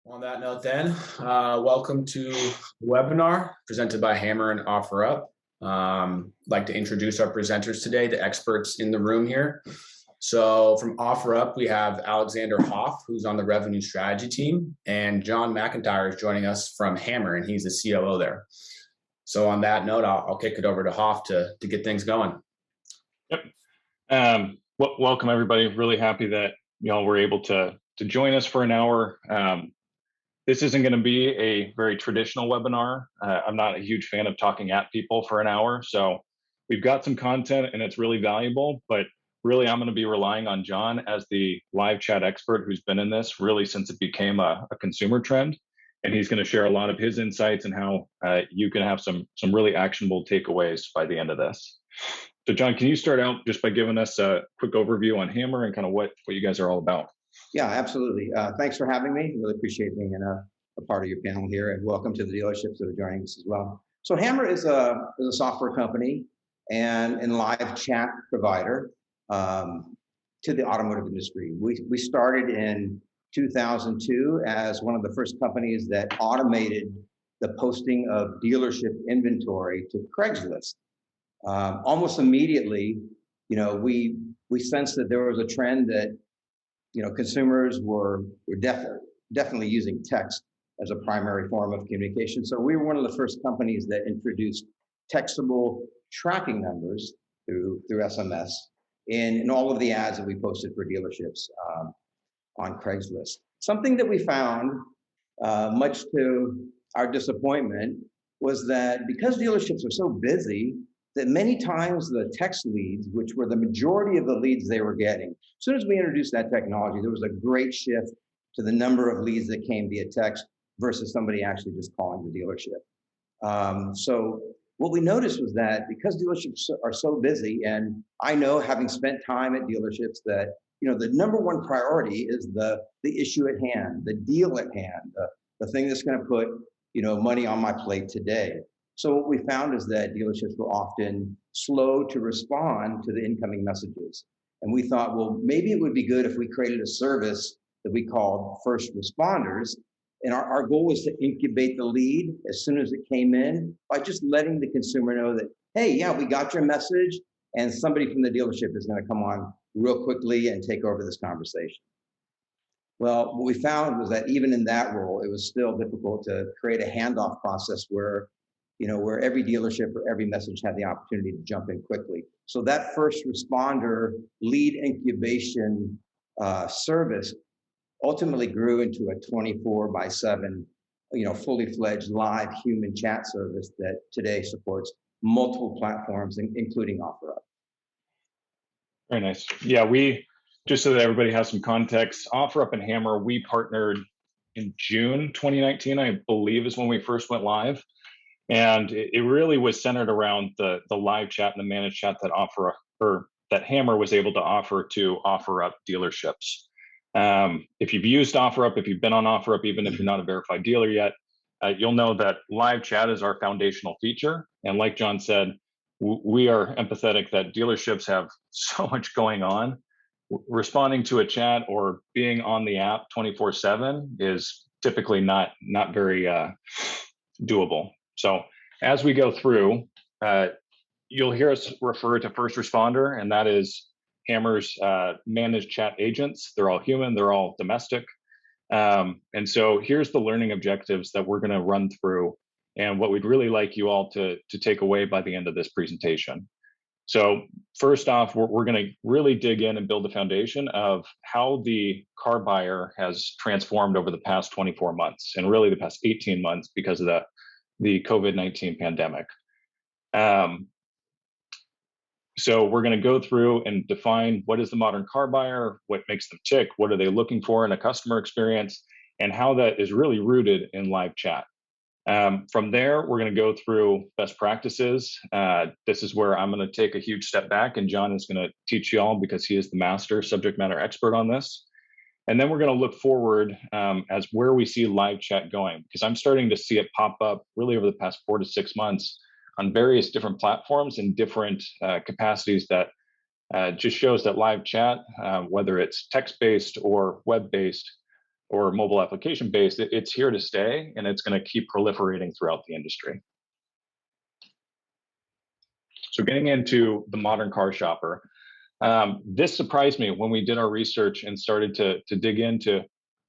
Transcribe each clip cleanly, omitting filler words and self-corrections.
On that note, then, welcome to the webinar presented by Hammer and OfferUp. I'd like to introduce our presenters today, the experts in the room here. So from OfferUp, we have Alexander Hoff, who's on the revenue strategy team, and John McIntyre is joining us from Hammer, and he's the COO there. So on that note, I'll kick it over to Hoff to get things going. Yep. Welcome everybody. Really happy that y'all were able to join us for an hour. This isn't going to be a very traditional webinar. I'm not a huge fan of talking at people for an hour, so we've got some content and it's really valuable, but really I'm going to be relying on John as the live chat expert who's been in this really since it became a consumer trend. And he's going to share a lot of his insights and how you can have some really actionable takeaways by the end of this. So John, can you start out just by giving us a quick overview on Hammer and kind of what you guys are all about? Yeah, absolutely. Thanks for having me. Really appreciate being a part of your panel here, and welcome to the dealerships that are joining us as well. So Hammer is a software company and live chat provider to the automotive industry. We started in 2002 as one of the first companies that automated the posting of dealership inventory to Craigslist. Almost immediately, we sensed that there was a trend that consumers were definitely using text as a primary form of communication. So we were one of the first companies that introduced textable tracking numbers through SMS in all of the ads that we posted for dealerships on Craigslist. Something that we found, much to our disappointment, was that because dealerships are so busy, that many times the text leads, which were the majority of the leads they were getting, as soon as we introduced that technology, there was a great shift to the number of leads that came via text versus somebody actually just calling the dealership. So what we noticed was that because dealerships are so busy, and I know having spent time at dealerships that the number one priority is the issue at hand, the deal at hand, the thing that's going to put money on my plate today. So what we found is that dealerships were often slow to respond to the incoming messages. And we thought, well, maybe it would be good if we created a service that we called first responders. And our goal was to incubate the lead as soon as it came in by just letting the consumer know that, hey, yeah, we got your message, and somebody from the dealership is going to come on real quickly and take over this conversation. Well, what we found was that even in that role, it was still difficult to create a handoff process where every dealership or every message had the opportunity to jump in quickly. So that first responder lead incubation service ultimately grew into a 24/7, fully fledged live human chat service that today supports multiple platforms, including OfferUp. Very nice. Yeah, just so that everybody has some context, OfferUp and Hammer, we partnered in June 2019, I believe is when we first went live. And it really was centered around the live chat and the managed chat that Hammer was able to offer to OfferUp dealerships. If you've used OfferUp, if you've been on OfferUp, even if you're not a verified dealer yet, you'll know that live chat is our foundational feature. And like John said, we are empathetic that dealerships have so much going on. Responding to a chat or being on the app 24/7 is typically not very doable. So as we go through, you'll hear us refer to first responder, and that is Hammer's managed chat agents. They're all human, they're all domestic. And so here's the learning objectives that we're going to run through and what we'd really like you all to take away by the end of this presentation. So first off, we're going to really dig in and build the foundation of how the car buyer has transformed over the past 24 months and really the past 18 months because of the COVID-19 pandemic. So we're going to go through and define what is the modern car buyer, what makes them tick, what are they looking for in a customer experience, and how that is really rooted in live chat. From there, we're going to go through best practices. This is where I'm going to take a huge step back, and John is going to teach you all because he is the master subject matter expert on this. And then we're going to look forward as where we see live chat going, because I'm starting to see it pop up really over the past 4 to 6 months on various different platforms and different capacities that just shows that live chat, whether it's text-based or web-based, or mobile application based, it's here to stay, and it's going to keep proliferating throughout the industry. So getting into the modern car shopper, this surprised me when we did our research and started to dig into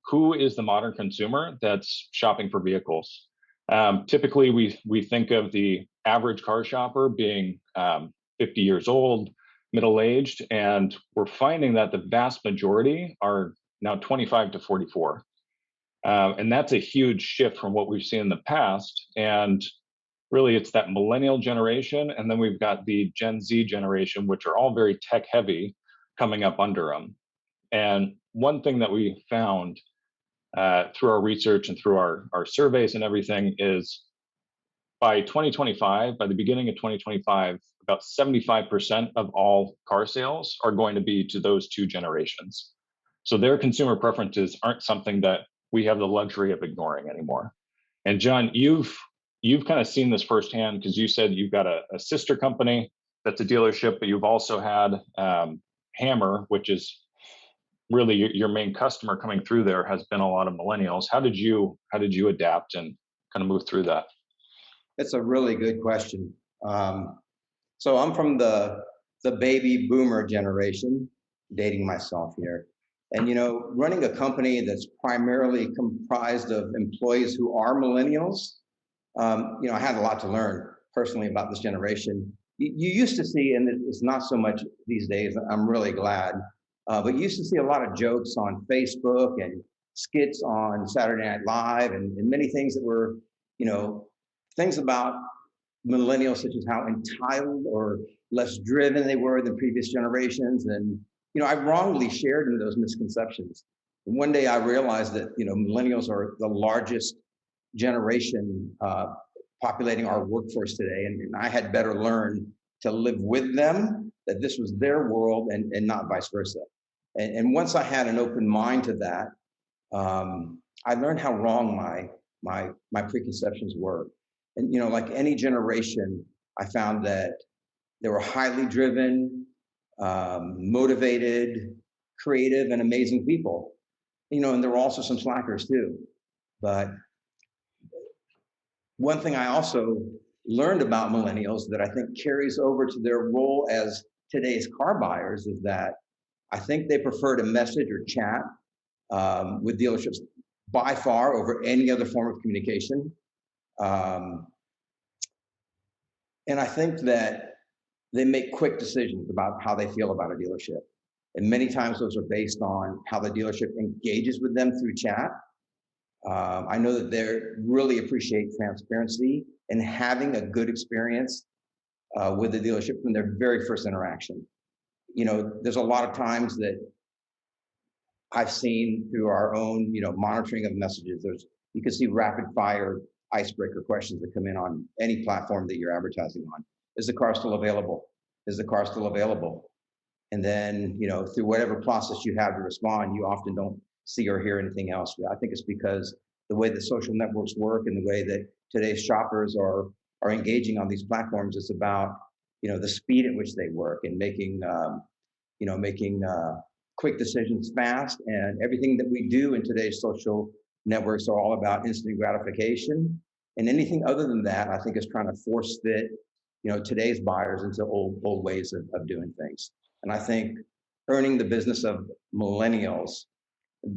who is the modern consumer that's shopping for vehicles. Typically, we think of the average car shopper being 50 years old, middle-aged, and we're finding that the vast majority are now 25 to 44. And that's a huge shift from what we've seen in the past. And really, it's that millennial generation, and then we've got the Gen Z generation, which are all very tech heavy, coming up under them. And one thing that we found through our research and through our surveys and everything is by 2025, by the beginning of 2025, about 75% of all car sales are going to be to those two generations. So their consumer preferences aren't something that we have the luxury of ignoring anymore. And John, you've kind of seen this firsthand because you said you've got a sister company that's a dealership, but you've also had Hammer, which is really your main customer coming through there has been a lot of millennials. How did you adapt and kind of move through that? It's a really good question. So I'm from the baby boomer generation, dating myself here. And, running a company that's primarily comprised of employees who are millennials, I had a lot to learn personally about this generation. You used to see, and it's not so much these days, I'm really glad, but you used to see a lot of jokes on Facebook and skits on Saturday Night Live and many things that were, things about millennials, such as how entitled or less driven they were than previous generations. And, I wrongly shared in those misconceptions. And one day I realized that, millennials are the largest generation populating our workforce today. And I had better learn to live with them, that this was their world and not vice versa. And once I had an open mind to that, I learned how wrong my preconceptions were. And, like any generation, I found that they were highly driven, motivated, creative, and amazing people. And there were also some slackers too. But one thing I also learned about millennials that I think carries over to their role as today's car buyers is that I think they prefer to message or chat with dealerships by far over any other form of communication. And I think that they make quick decisions about how they feel about a dealership. And many times those are based on how the dealership engages with them through chat. I know that they really appreciate transparency and having a good experience with the dealership from their very first interaction. There's a lot of times that I've seen through our own, monitoring of messages. You can see rapid fire icebreaker questions that come in on any platform that you're advertising on. Is the car still available? Is the car still available? And then, through whatever process you have to respond, you often don't see or hear anything else. I think it's because the way that social networks work and the way that today's shoppers are engaging on these platforms is about, the speed at which they work and making quick decisions fast. And everything that we do in today's social networks are all about instant gratification. And anything other than that, I think, is trying to force fit, today's buyers into old ways of doing things. And I think earning the business of millennials,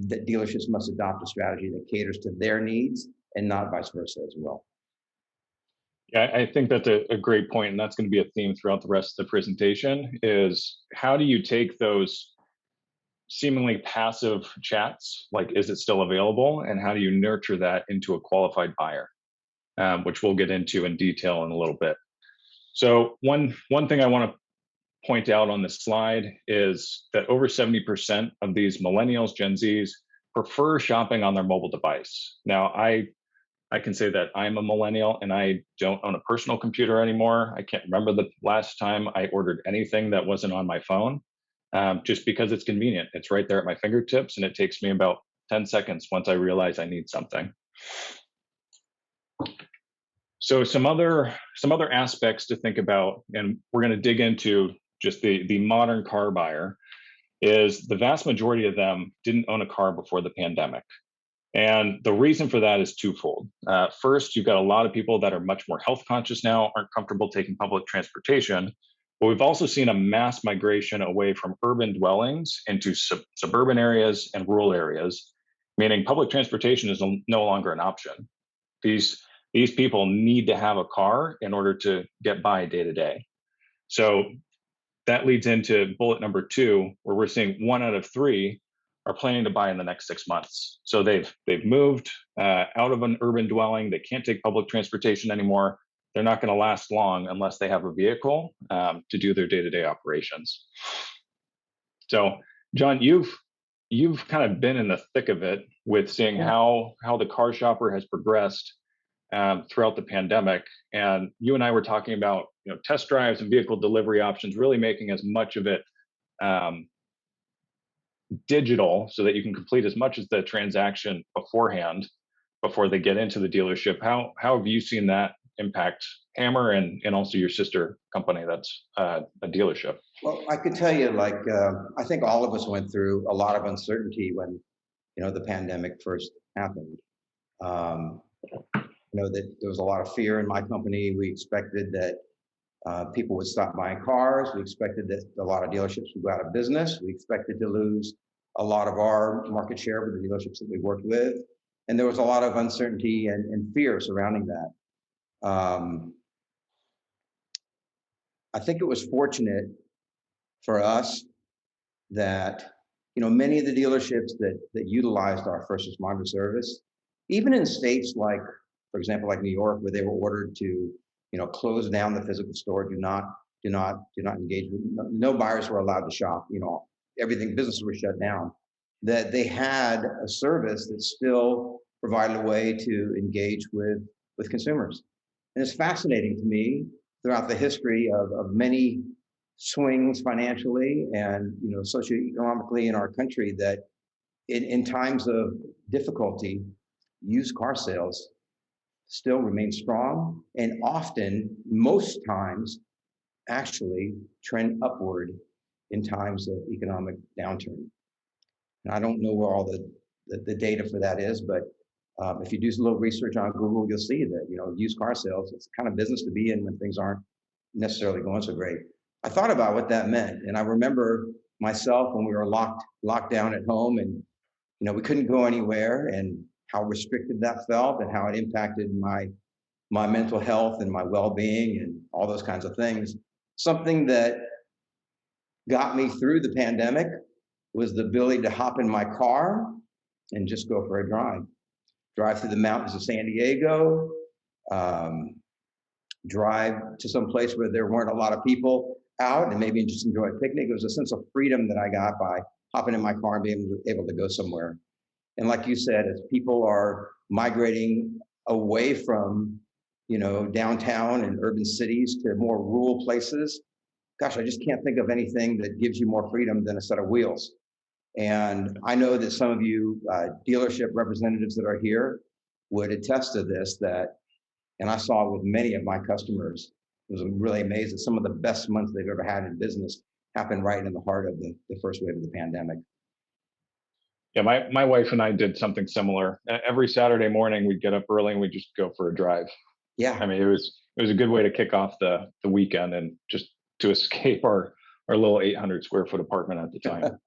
that dealerships must adopt a strategy that caters to their needs and not vice versa as well. Yeah, I think that's a great point, and that's going to be a theme throughout the rest of the presentation, is how do you take those seemingly passive chats, like is it still available, and how do you nurture that into a qualified buyer, which we'll get into in detail in a little bit. So one thing I want to point out on this slide is that over 70% of these millennials, Gen Zs, prefer shopping on their mobile device. Now, I can say that I'm a millennial and I don't own a personal computer anymore. I can't remember the last time I ordered anything that wasn't on my phone, just because it's convenient. It's right there at my fingertips, and it takes me about 10 seconds once I realize I need something. So some other aspects to think about, and we're going to dig into just the modern car buyer, is the vast majority of them didn't own a car before the pandemic. And the reason for that is twofold. First, you've got a lot of people that are much more health conscious now, aren't comfortable taking public transportation. But we've also seen a mass migration away from urban dwellings into suburban areas and rural areas, meaning public transportation is no longer an option. These people need to have a car in order to get by day to day. So that leads into bullet number 2, where we're seeing 1 out of 3 are planning to buy in the next 6 months. So they've moved out of an urban dwelling. They can't take public transportation anymore. They're not going to last long unless they have a vehicle to do their day-to-day operations. So, John, you've kind of been in the thick of it with seeing how the car shopper has progressed throughout the pandemic. And you and I were talking about test drives and vehicle delivery options, really making as much of it digital so that you can complete as much as the transaction beforehand before they get into the dealership. How have you seen that impact Hammer and also your sister company that's a dealership? Well, I could tell you, I think all of us went through a lot of uncertainty when, the pandemic first happened. That there was a lot of fear in my company. We expected that people would stop buying cars. We expected that a lot of dealerships would go out of business. We expected to lose a lot of our market share with the dealerships that we worked with. And there was a lot of uncertainty and fear surrounding that. I think it was fortunate for us that, many of the dealerships that utilized our first responder service, even in states like, for example, like New York, where they were ordered to, close down the physical store, do not engage with, no buyers were allowed to shop, everything, businesses were shut down, that they had a service that still provided a way to engage with consumers. And it's fascinating to me throughout the history of many swings financially and socioeconomically in our country that in times of difficulty, used car sales still remain strong and often, most times, actually trend upward in times of economic downturn. And I don't know where all the data for that is, but if you do a little research on Google, you'll see that used car sales, it's the kind of business to be in when things aren't necessarily going so great. I thought about what that meant, and I remember myself when we were locked down at home, and we couldn't go anywhere, and how restricted that felt, and how it impacted my mental health and my well-being and all those kinds of things. Something that got me through the pandemic was the ability to hop in my car and just go for a drive through the mountains of San Diego, drive to some place where there weren't a lot of people out and maybe just enjoy a picnic. It was a sense of freedom that I got by hopping in my car and being able to go somewhere. And like you said, as people are migrating away from, downtown and urban cities to more rural places, gosh, I just can't think of anything that gives you more freedom than a set of wheels. And I know that some of you dealership representatives that are here would attest to this, and I saw with many of my customers, I was really amazed that some of the best months they've ever had in business happened right in the heart of the first wave of the pandemic. Yeah, my wife and I did something similar. Every Saturday morning, we'd get up early and we'd just go for a drive. Yeah. I mean, it was a good way to kick off the weekend and just to escape our little 800 square foot apartment at the time.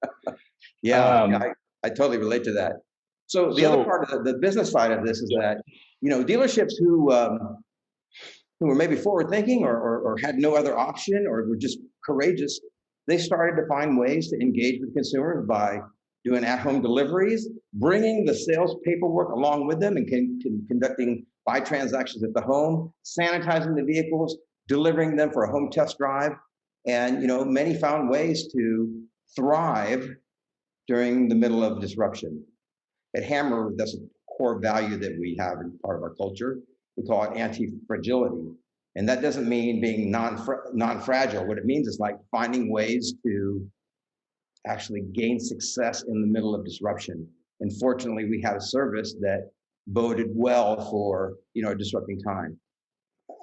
Yeah, I totally relate to that. So the other part of the business side of this is that, dealerships who were maybe forward thinking or had no other option or were just courageous, they started to find ways to engage with consumers by doing at-home deliveries, bringing the sales paperwork along with them and conducting buy transactions at the home, sanitizing the vehicles, delivering them for a home test drive. And, many found ways to thrive during the middle of disruption. At Hammer, that's a core value that we have in part of our culture. We call it anti-fragility. And that doesn't mean being non-fragile. What it means is like finding ways to actually gain success in the middle of disruption. And fortunately, we had a service that boded well for, a disrupting time.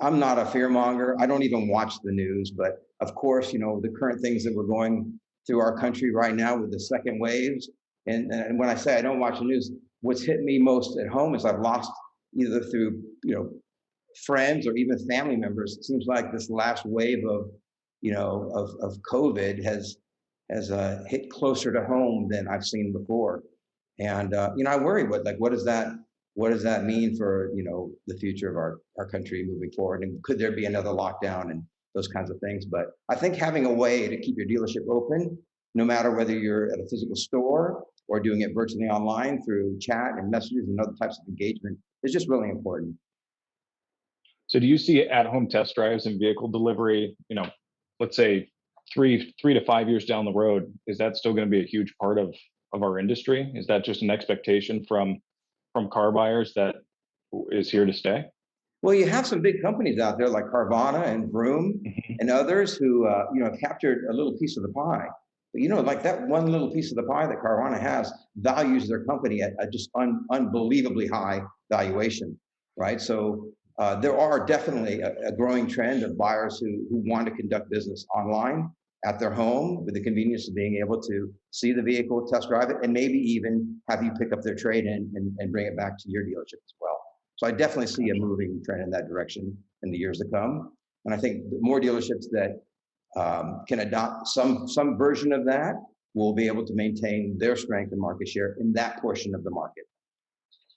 I'm not a fear monger. I don't even watch the news, but of course, the current things that we're going through our country right now with the second waves. And when I say I don't watch the news, what's hit me most at home is I've lost either through, friends or even family members. It seems like this last wave of, of COVID has hit closer to home than I've seen before. And, I worry what does that mean for, the future of our country moving forward? And could there be another lockdown and those kinds of things? But I think having a way to keep your dealership open, no matter whether you're at a physical store or doing it virtually online through chat and messages and other types of engagement, is just really important. So do you see at-home test drives and vehicle delivery, let's say 3 to 5 years down the road, is that still going to be a huge part of our industry? Is that just an expectation from car buyers that is here to stay? Well, you have some big companies out there like Carvana and Vroom and others who, have captured a little piece of the pie. But, like that one little piece of the pie that Carvana has values their company at a just unbelievably high valuation, right? So there are definitely a growing trend of buyers who want to conduct business online at their home with the convenience of being able to see the vehicle, test drive it, and maybe even have you pick up their trade-in and bring it back to your dealership as well. So I definitely see a moving trend in that direction in the years to come. And I think the more dealerships that can adopt some version of that will be able to maintain their strength and market share in that portion of the market.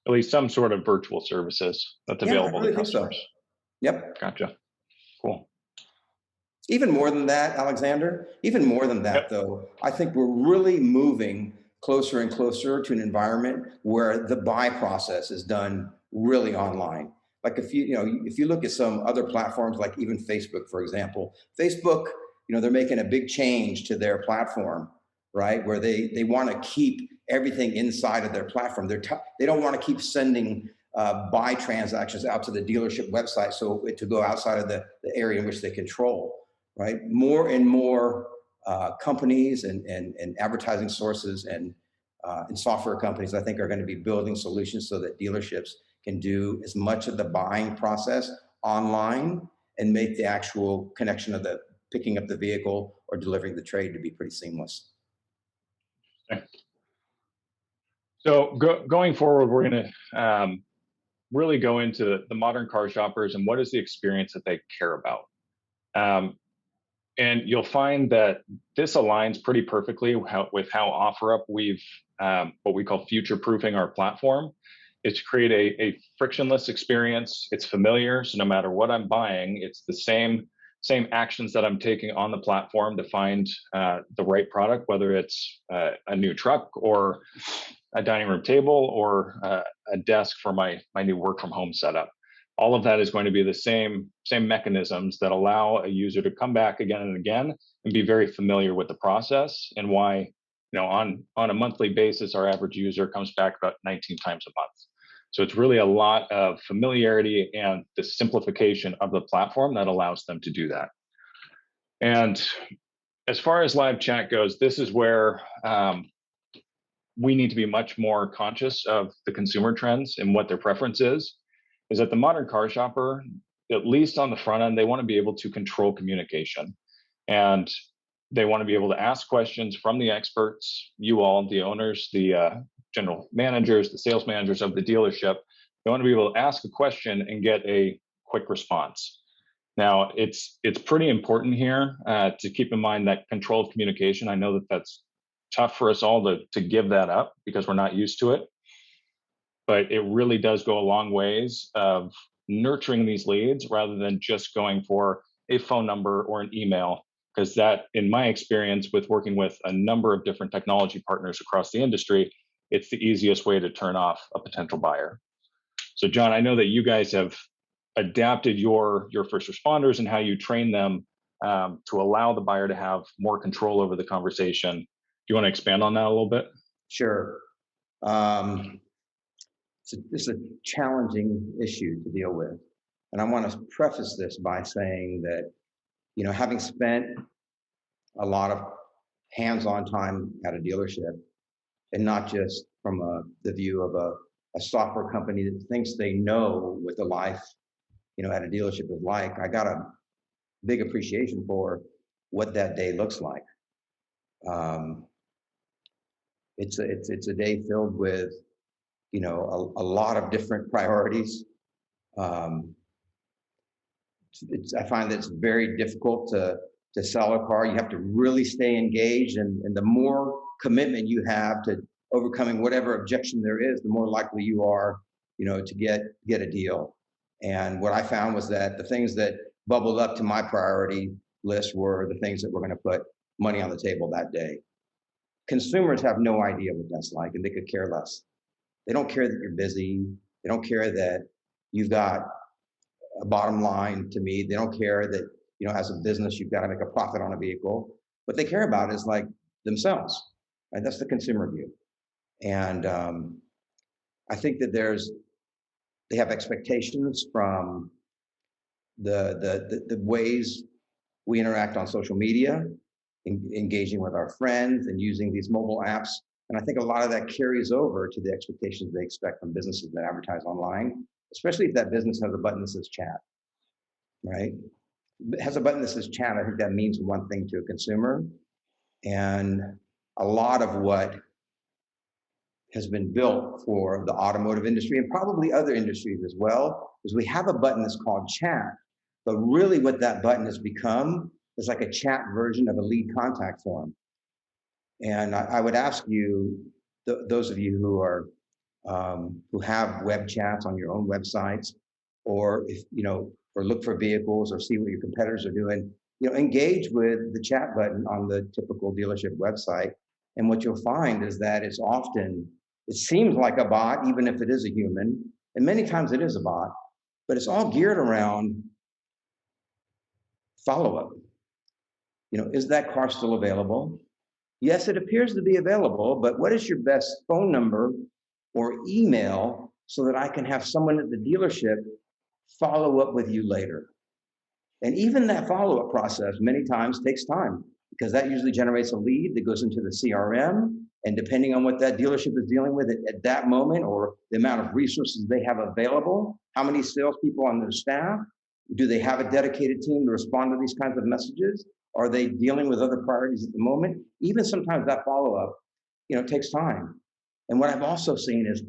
At least some sort of virtual services that's available to customers. So. Yep. Gotcha. Cool. Even more than that, Alexander, though, I think we're really moving closer and closer to an environment where the buy process is done really online. Like if you look at some other platforms, like even Facebook, for example, Facebook, they're making a big change to their platform, right? Where they want to keep everything inside of their platform. They don't want to keep sending buy transactions out to the dealership website to go outside of the area in which they control, right? More and more companies and advertising sources and software companies, I think, are going to be building solutions so that dealerships can do as much of the buying process online and make the actual connection of the picking up the vehicle or delivering the trade to be pretty seamless. Okay. So going forward, we're going to really go into the modern car shoppers and what is the experience that they care about. And you'll find that this aligns pretty perfectly with how OfferUp we've what we call future-proofing our platform. Is to create a frictionless experience. It's familiar, so no matter what I'm buying, it's the same actions that I'm taking on the platform to find the right product, whether it's a new truck or a dining room table or a desk for my new work from home setup. All of that is going to be the same mechanisms that allow a user to come back again and again and be very familiar with the process and why, on a monthly basis, our average user comes back about 19 times a month. So it's really a lot of familiarity and the simplification of the platform that allows them to do that. And as far as live chat goes, this is where we need to be much more conscious of the consumer trends and what their preference is that the modern car shopper, at least on the front end, they want to be able to control communication. And they want to be able to ask questions from the experts, you all, the owners, the general managers, the sales managers of the dealership. They want to be able to ask a question and get a quick response. Now, it's pretty important here to keep in mind that controlled communication. I know that that's tough for us all to give that up because we're not used to it. But it really does go a long ways of nurturing these leads rather than just going for a phone number or an email. Because that, in my experience with working with a number of different technology partners across the industry, it's the easiest way to turn off a potential buyer. So John, I know that you guys have adapted your first responders and how you train them to allow the buyer to have more control over the conversation. Do you want to expand on that a little bit? Sure. It's a challenging issue to deal with. And I want to preface this by saying that, having spent a lot of hands-on time at a dealership, and not just from the view of a software company that thinks they know what the life, at a dealership is like, I got a big appreciation for what that day looks like. It's a day filled with a lot of different priorities. I find that it's very difficult to sell a car. You have to really stay engaged, and the more commitment you have to overcoming whatever objection there is, the more likely you are, to get a deal. And what I found was that the things that bubbled up to my priority list were the things that were going to put money on the table that day. Consumers have no idea what that's like, and they could care less. They don't care that you're busy. They don't care that you've got a bottom line to meet. They don't care that, as a business, you've got to make a profit on a vehicle. What they care about is like themselves, right? That's the consumer view. And I think that they have expectations from the ways we interact on social media, engaging with our friends and using these mobile apps. And I think a lot of that carries over to the expectations they expect from businesses that advertise online, especially if that business has a button that says chat, right? It has a button that says chat. I think that means one thing to a consumer. And a lot of what has been built for the automotive industry and probably other industries as well is we have a button that's called chat. But really what that button has become is like a chat version of a lead contact form. And I would ask you, those of you who have web chats on your own websites, or or look for vehicles or see what your competitors are doing, engage with the chat button on the typical dealership website. And what you'll find is that it seems like a bot, even if it is a human, and many times it is a bot, but it's all geared around follow-up. Is that car still available? Yes, it appears to be available, but what is your best phone number or email so that I can have someone at the dealership follow up with you later? And even that follow-up process many times takes time, because that usually generates a lead that goes into the CRM. And depending on what that dealership is dealing with at that moment, or the amount of resources they have available, how many salespeople on their staff, do they have a dedicated team to respond to these kinds of messages? Are they dealing with other priorities at the moment? Even sometimes that follow-up, takes time. And what I've also seen is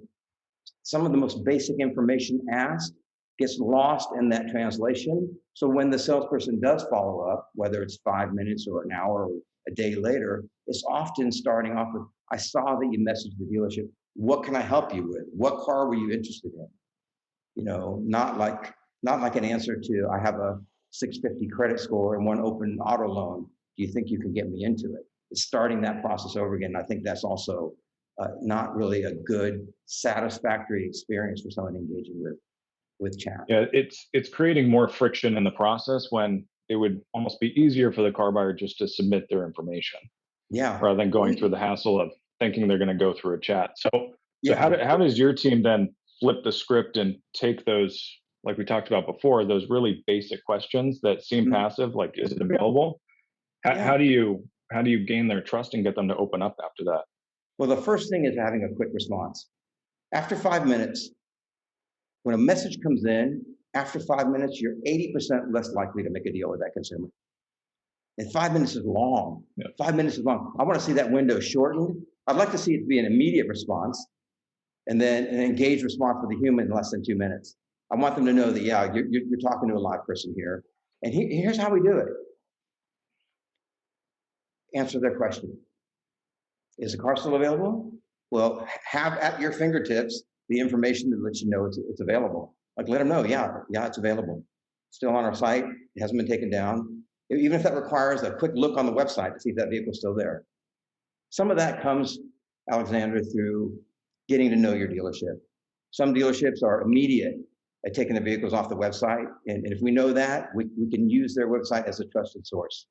some of the most basic information asked gets lost in that translation. So when the salesperson does follow up, whether it's 5 minutes or an hour or a day later, it's often starting off with, I saw that you messaged the dealership. What can I help you with? What car were you interested in? Not like an answer to, I have a 650 credit score and one open auto loan. Do you think you can get me into it? It's starting that process over again. I think that's also not really a good, satisfactory experience for someone engaging with chat. Yeah, it's creating more friction in the process when it would almost be easier for the car buyer just to submit their information. Yeah. Rather than going through the hassle of thinking they're going to go through a chat. So Yeah. how does your team then flip the script and take those, like we talked about before, those really basic questions that seem passive, like is it available? How do you gain their trust and get them to open up after that? Well, the first thing is having a quick response. After 5 minutes, when a message comes in, after 5 minutes, you're 80% less likely to make a deal with that consumer. And 5 minutes is long. Yeah. 5 minutes is long. I want to see that window shortened. I'd like to see it be an immediate response and then an engaged response for the human in less than 2 minutes. I want them to know that, yeah, you're talking to a live person here. And here's how we do it. Answer their question. Is the car still available? Well, have at your fingertips the information that lets you know it's available. Like let them know, yeah, it's available. Still on our site. It hasn't been taken down. Even if that requires a quick look on the website to see if that vehicle's still there. Some of that comes, Alexandra, through getting to know your dealership. Some dealerships are immediate at taking the vehicles off the website. And if we know that, we can use their website as a trusted source.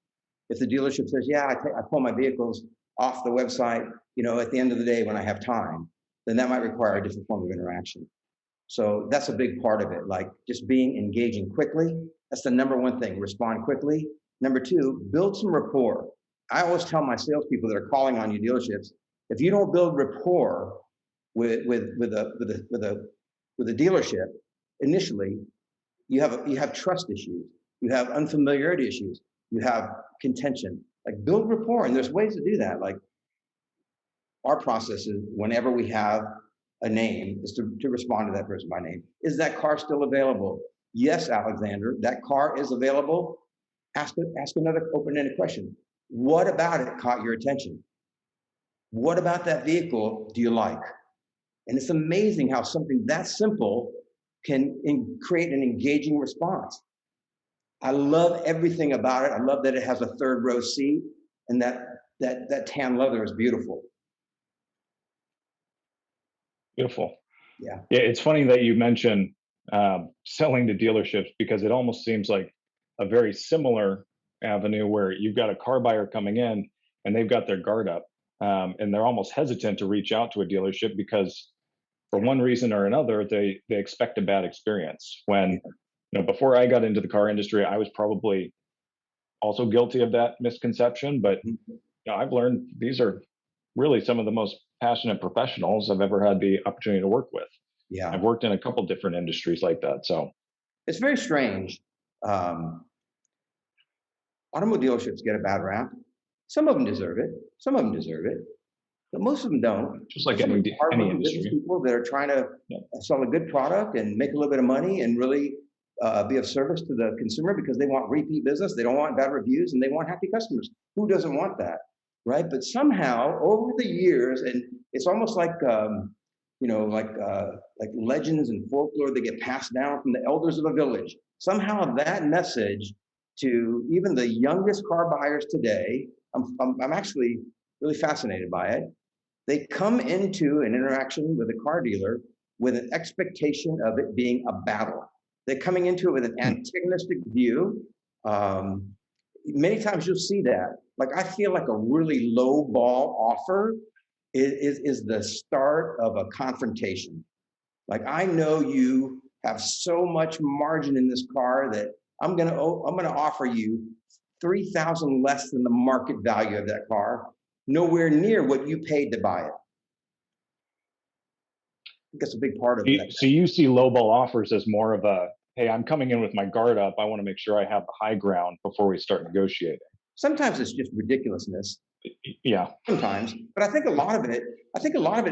If the dealership says, yeah, I pull my vehicles off the website, at the end of the day when I have time, then that might require a different form of interaction. So that's a big part of it, like just engaging quickly. That's the number one thing, respond quickly. Number two, build some rapport. I always tell my salespeople that are calling on you dealerships, if you don't build rapport with a dealership initially, you have trust issues, you have unfamiliarity issues, you have contention. Like build rapport, and there's ways to do that. Like our process is whenever we have a name is to respond to that person by name. Is that car still available? Yes, Alexander, that car is available. Ask another open-ended question. What about it caught your attention? What about that vehicle do you like? And it's amazing how something that simple can create an engaging response. I love everything about it. I love that it has a third row seat, and that tan leather is beautiful. Beautiful. Yeah. Yeah, it's funny that you mentioned selling to dealerships, because it almost seems like a very similar avenue where you've got a car buyer coming in and they've got their guard up, and they're almost hesitant to reach out to a dealership because for one reason or another, they expect a bad experience. When, before I got into the car industry, I was probably also guilty of that misconception, but I've learned these are really some of the most passionate professionals I've ever had the opportunity to work with. Yeah. I've worked in a couple different industries like that. So it's very strange. Automobile dealerships get a bad rap. Some of them deserve it. Some of them deserve it, but most of them don't. just like Some any hardworking business industry. people that are trying to sell a good product and make a little bit of money and really be of service to the consumer because they want repeat business. They don't want bad reviews and they want happy customers. Who doesn't want that, right? But somehow over the years, and it's almost like like legends and folklore that get passed down from the elders of a village. Somehow that message to even the youngest car buyers today, I'm actually really fascinated by it. They come into an interaction with a car dealer with an expectation of it being a battle. They're coming into it with an antagonistic view. Many times you'll see that. Like, I feel like a really low ball offer is the start of a confrontation. Like, I know you have so much margin in this car that I'm gonna offer you $3,000 less than the market value of that car, nowhere near what you paid to buy it. I think that's a big part of it. So you see lowball offers as more of a, hey, I'm coming in with my guard up. I want to make sure I have the high ground before we start negotiating. Sometimes it's just ridiculousness. Yeah. Sometimes, but I think a lot of it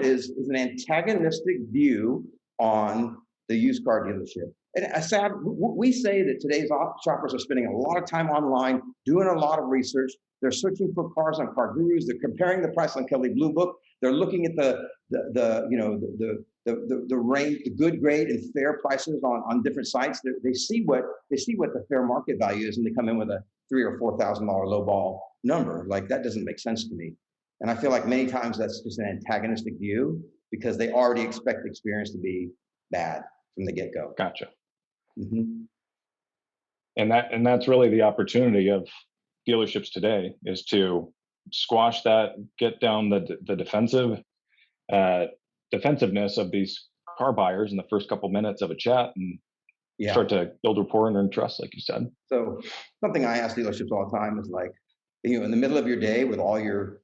is an antagonistic view on the used car dealership. And we say that today's shoppers are spending a lot of time online, doing a lot of research. They're searching for cars on Car Gurus. They're comparing the price on Kelley Blue Book. They're looking at the range, the good, great, and fair prices on different sites. They see what the fair market value is, and they come in with a $3,000 or $4,000 lowball number. Like, that doesn't make sense to me. And I feel like many times that's just an antagonistic view because they already expect the experience to be bad from the get-go. Gotcha. Mm-hmm. And that's really the opportunity of dealerships today, is to squash that, get down the defensiveness of these car buyers in the first couple minutes of a chat, and start to build rapport and earn trust, like you said. So something I ask dealerships all the time is, like, in the middle of your day with all your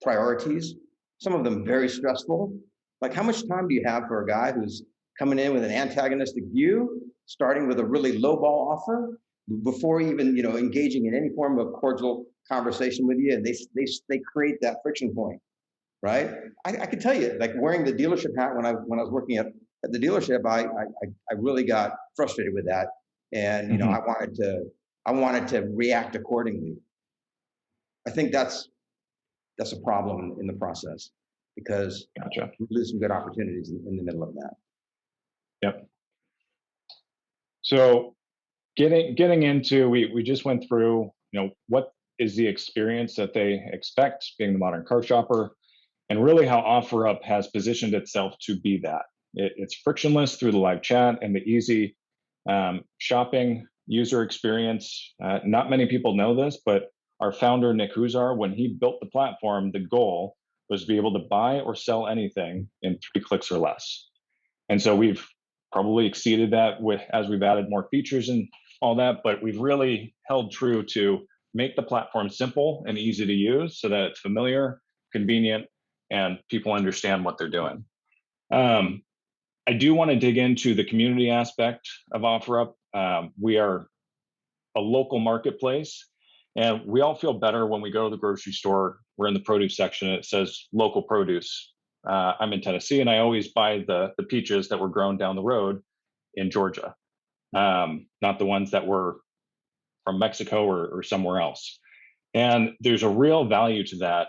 priorities, some of them very stressful, like, how much time do you have for a guy who's coming in with an antagonistic view, starting with a really lowball offer, before even engaging in any form of cordial conversation with you, and they create that friction point, right? I can tell you, like, wearing the dealership hat when I was working at the dealership, I really got frustrated with that, and I wanted to react accordingly. I think that's a problem in the process, because we lose some good opportunities in the middle of that. Yep. So getting into, we just went through, what is the experience that they expect being the modern car shopper, and really how OfferUp has positioned itself to be that. It's frictionless through the live chat and the easy shopping user experience. Not many people know this, but our founder, Nick Huzar, when he built the platform, the goal was to be able to buy or sell anything in 3 clicks or less. And so we've probably exceeded that as we've added more features and all that, but we've really held true to make the platform simple and easy to use so that it's familiar, convenient, and people understand what they're doing. I do want to dig into the community aspect of OfferUp. We are a local marketplace, and we all feel better when we go to the grocery store. We're in the produce section, and it says local produce I'm in Tennessee, and I always buy the peaches that were grown down the road in Georgia, not the ones that were from Mexico or somewhere else. And there's a real value to that,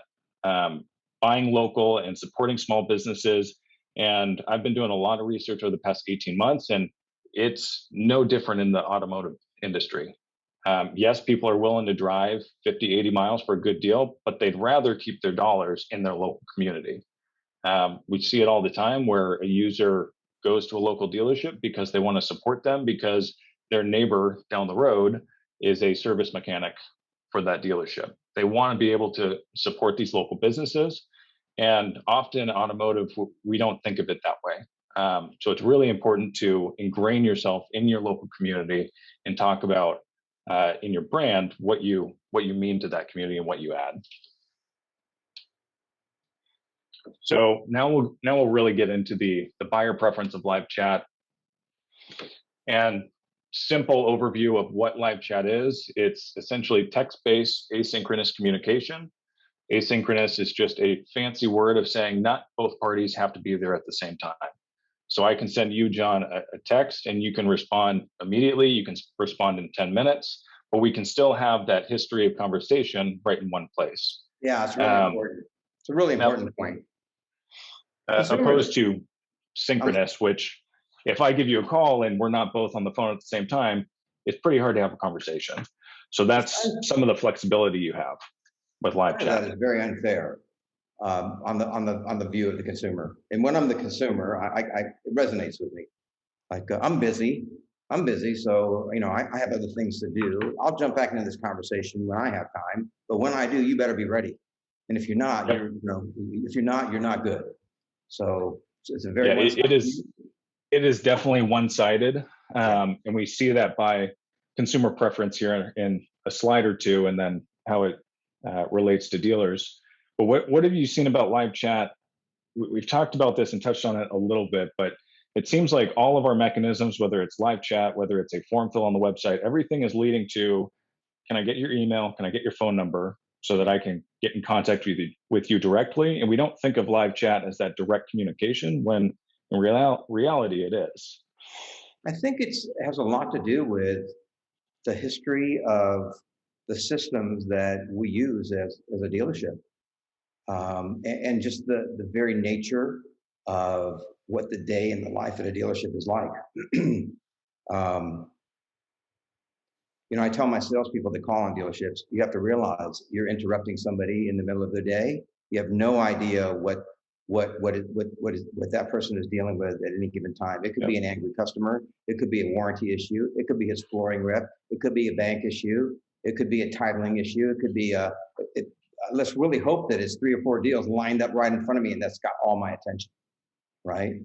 buying local and supporting small businesses. And I've been doing a lot of research over the past 18 months, and it's no different in the automotive industry. Yes, people are willing to drive 50, 80 miles for a good deal, but they'd rather keep their dollars in their local community. We see it all the time where a user goes to a local dealership because they want to support them because their neighbor down the road is a service mechanic for that dealership. They want to be able to support these local businesses. And often automotive, we don't think of it that way. So it's really important to ingrain yourself in your local community and talk about in your brand what you mean to that community and what you add. So now we'll really get into the buyer preference of live chat. And simple overview of what live chat is. It's essentially text-based asynchronous communication. Asynchronous is just a fancy word of saying not both parties have to be there at the same time. So I can send you, John, a text, and you can respond immediately. You can respond in 10 minutes, but we can still have that history of conversation right in one place. Yeah, it's really important. It's a really important point. Opposed to synchronous, which if I give you a call and we're not both on the phone at the same time, it's pretty hard to have a conversation. So that's some of the flexibility you have with live chat. That is very unfair on the view of the consumer. And when I'm the consumer, it resonates with me. Like I'm busy, so I have other things to do. I'll jump back into this conversation when I have time. But when I do, you better be ready. And if you're not, you're not good. So it's a very it is definitely one-sided, and we see that by consumer preference here in a slide or two, and then how it relates to dealers. But what have you seen about live chat? We've talked about this and touched on it a little bit, but it seems like all of our mechanisms, whether it's live chat, whether it's a form fill on the website, everything is leading to, can I get your email? Can I get your phone number so that I can get in contact with you directly? And we don't think of live chat as that direct communication when in reality it is. I think it has a lot to do with the history of the systems that we use as a dealership, and just the very nature of what the day in the life at a dealership is like. I tell my salespeople that call on dealerships, you have to realize you're interrupting somebody in the middle of the day. You have no idea what that person is dealing with at any given time. It could be an angry customer. It could be a warranty issue. It could be his flooring rep. It could be a bank issue. It could be a titling issue. It could be let's really hope that it's 3 or 4 deals lined up right in front of me and that's got all my attention, right?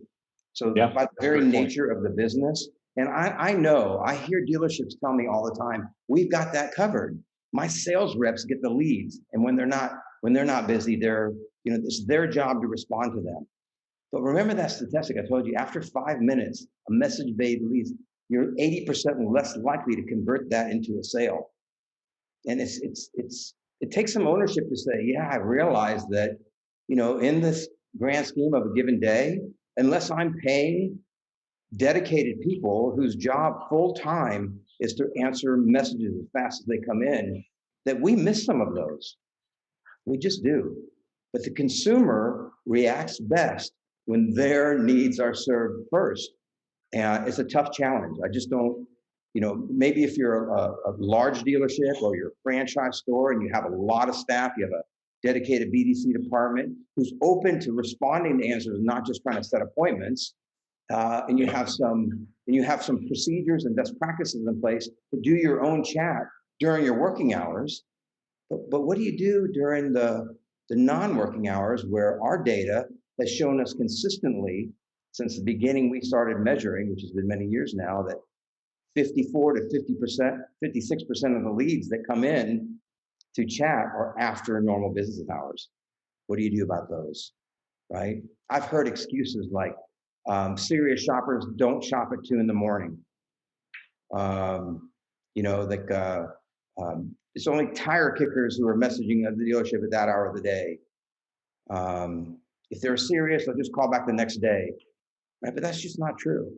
So by the very nature of the business, and I know, I hear dealerships tell me all the time, we've got that covered. My sales reps get the leads, and when they're not busy, it's their job to respond to them. But remember that statistic I told you, after 5 minutes, a message-based leads, you're 80% less likely to convert that into a sale. And it takes some ownership to say, yeah, I realize that, in this grand scheme of a given day, unless I'm paying dedicated people whose job full time is to answer messages as fast as they come in, that we miss some of those. We just do. But the consumer reacts best when their needs are served first. And it's a tough challenge. I just don't, maybe if you're a large dealership or you're a franchise store and you have a lot of staff, you have a dedicated BDC department who's open to responding to answers, not just trying to set appointments, and you have some procedures and best practices in place to do your own chat during your working hours. But what do you do during the non-working hours where our data has shown us consistently since the beginning we started measuring, which has been many years now, that 54 to 50%, 56% of the leads that come in to chat are after normal business hours. What do you do about those, right? I've heard excuses like, serious shoppers don't shop at 2 a.m. It's only tire kickers who are messaging at the dealership at that hour of the day. if they're serious, they'll just call back the next day. Right? But that's just not true.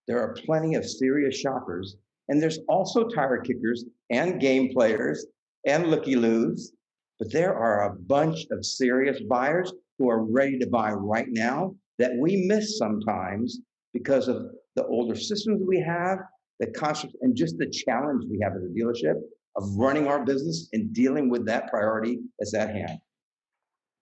There are plenty of serious shoppers, and there's also tire kickers and game players and looky-loos, but there are a bunch of serious buyers who are ready to buy right now that we miss sometimes because of the older systems we have, the concept, and just the challenge we have as a dealership of running our business and dealing with that priority that's at hand.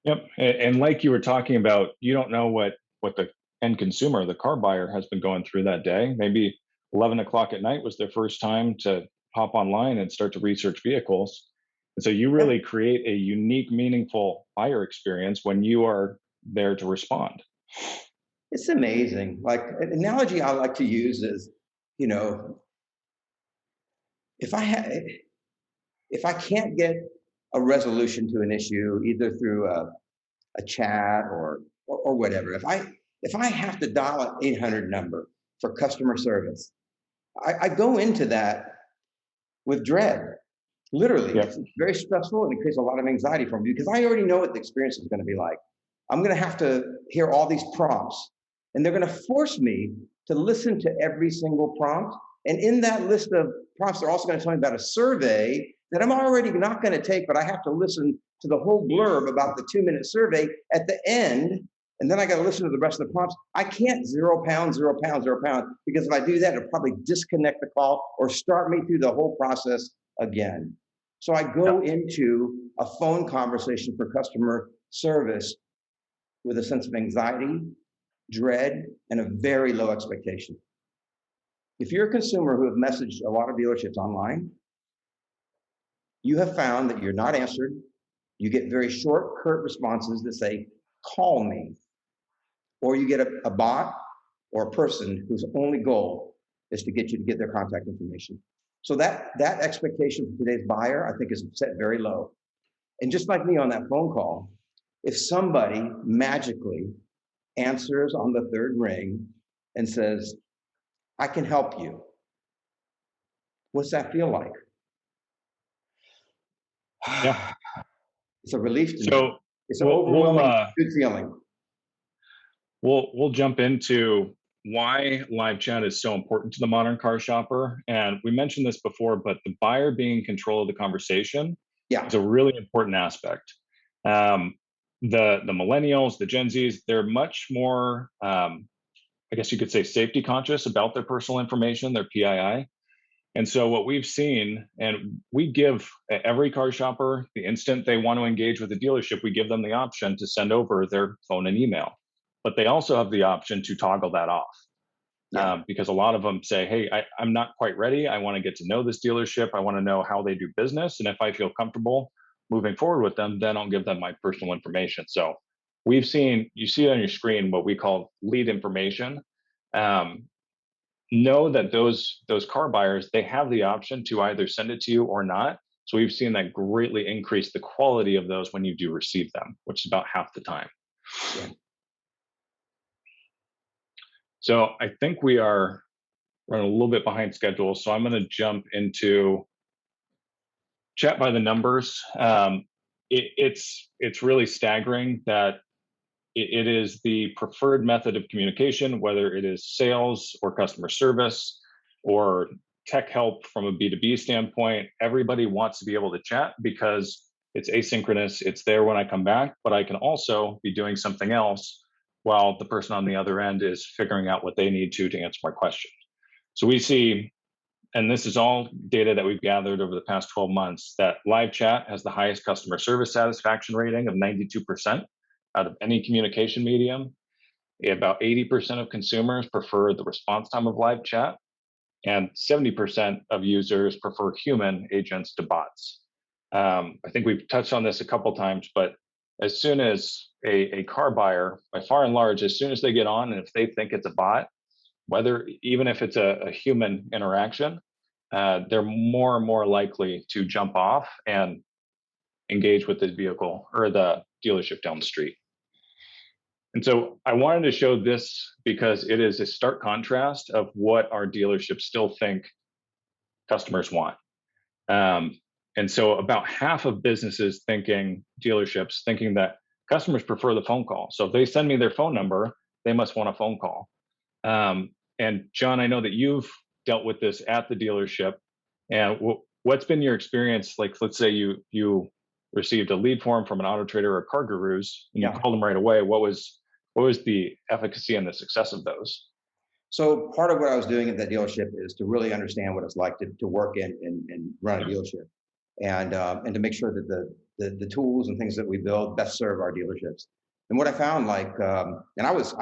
Yep. And like you were talking about, you don't know what the end consumer, the car buyer, has been going through that day. Maybe 11 o'clock at night was their first time to hop online and start to research vehicles. And so you really create a unique, meaningful buyer experience when you are there to respond. It's amazing. Like an analogy I like to use is, you know, if I can't get a resolution to an issue either through a chat or whatever, if I have to dial an 800 number for customer service, I go into that with dread. Literally, Yep. It's very stressful and it creates a lot of anxiety for me because I already know what the experience is going to be like. I'm going to have to hear all these prompts, and they're going to force me to listen to every single prompt. And in that list of prompts, they're also going to tell me about a survey that I'm already not going to take, but I have to listen to the whole blurb about the 2-minute survey at the end. And then I got to listen to the rest of the prompts. I can't 0 pound, 0 pound, 0 pound, because if I do that, it'll probably disconnect the call or start me through the whole process again. So I go into a phone conversation for customer service with a sense of anxiety, dread, and a very low expectation. If you're a consumer who have messaged a lot of dealerships online, you have found that you're not answered. You get very short, curt responses that say, call me. Or you get a bot or a person whose only goal is to get you to get their contact information. So that expectation for today's buyer, I think, is set very low. And just like me on that phone call, if somebody magically answers on the third ring and says, I can help you, what's that feel like? Yeah. It's a relief to me. So It's an overwhelming good feeling. We'll jump into why live chat is so important to the modern car shopper. And we mentioned this before, but the buyer being in control of the conversation is a really important aspect. The millennials, the Gen Zs, they're much more, I guess you could say, safety conscious about their personal information, their PII. And so what we've seen, and we give every car shopper, the instant they want to engage with the dealership, we give them the option to send over their phone and email. But they also have the option to toggle that off. Because a lot of them say, hey, I'm not quite ready. I want to get to know this dealership. I want to know how they do business. And if I feel comfortable moving forward with them, then I'll give them my personal information. So we've seen, you see it on your screen, what we call lead information. Know that those car buyers, they have the option to either send it to you or not. So we've seen that greatly increase the quality of those when you do receive them, which is about half the time. Yeah. So I think we are running a little bit behind schedule. So I'm going to jump into chat by the numbers. It's really staggering that it is the preferred method of communication, whether it is sales or customer service or tech help from a B2B standpoint. Everybody wants to be able to chat because it's asynchronous. It's there when I come back, but I can also be doing something else while the person on the other end is figuring out what they need to answer my question. So we see, and this is all data that we've gathered over the past 12 months, that live chat has the highest customer service satisfaction rating of 92% out of any communication medium. About 80% of consumers prefer the response time of live chat, and 70% of users prefer human agents to bots. I think we've touched on this a couple times, but as soon as a car buyer, by far and large, as soon as they get on, and if they think it's a bot, even if it's a human interaction, they're more and more likely to jump off and engage with the vehicle or the dealership down the street. And so I wanted to show this because it is a stark contrast of what our dealerships still think customers want. And so about half of dealerships thinking that customers prefer the phone call. So if they send me their phone number, they must want a phone call. And John, I know that you've dealt with this at the dealership. And what's been your experience? Like, let's say you received a lead form from an auto trader or car gurus, and you called them right away. What was the efficacy and the success of those? So part of what I was doing at that dealership is to really understand what it's like to work in and run a dealership, and to make sure that the tools and things that we build best serve our dealerships. And what I found, and I was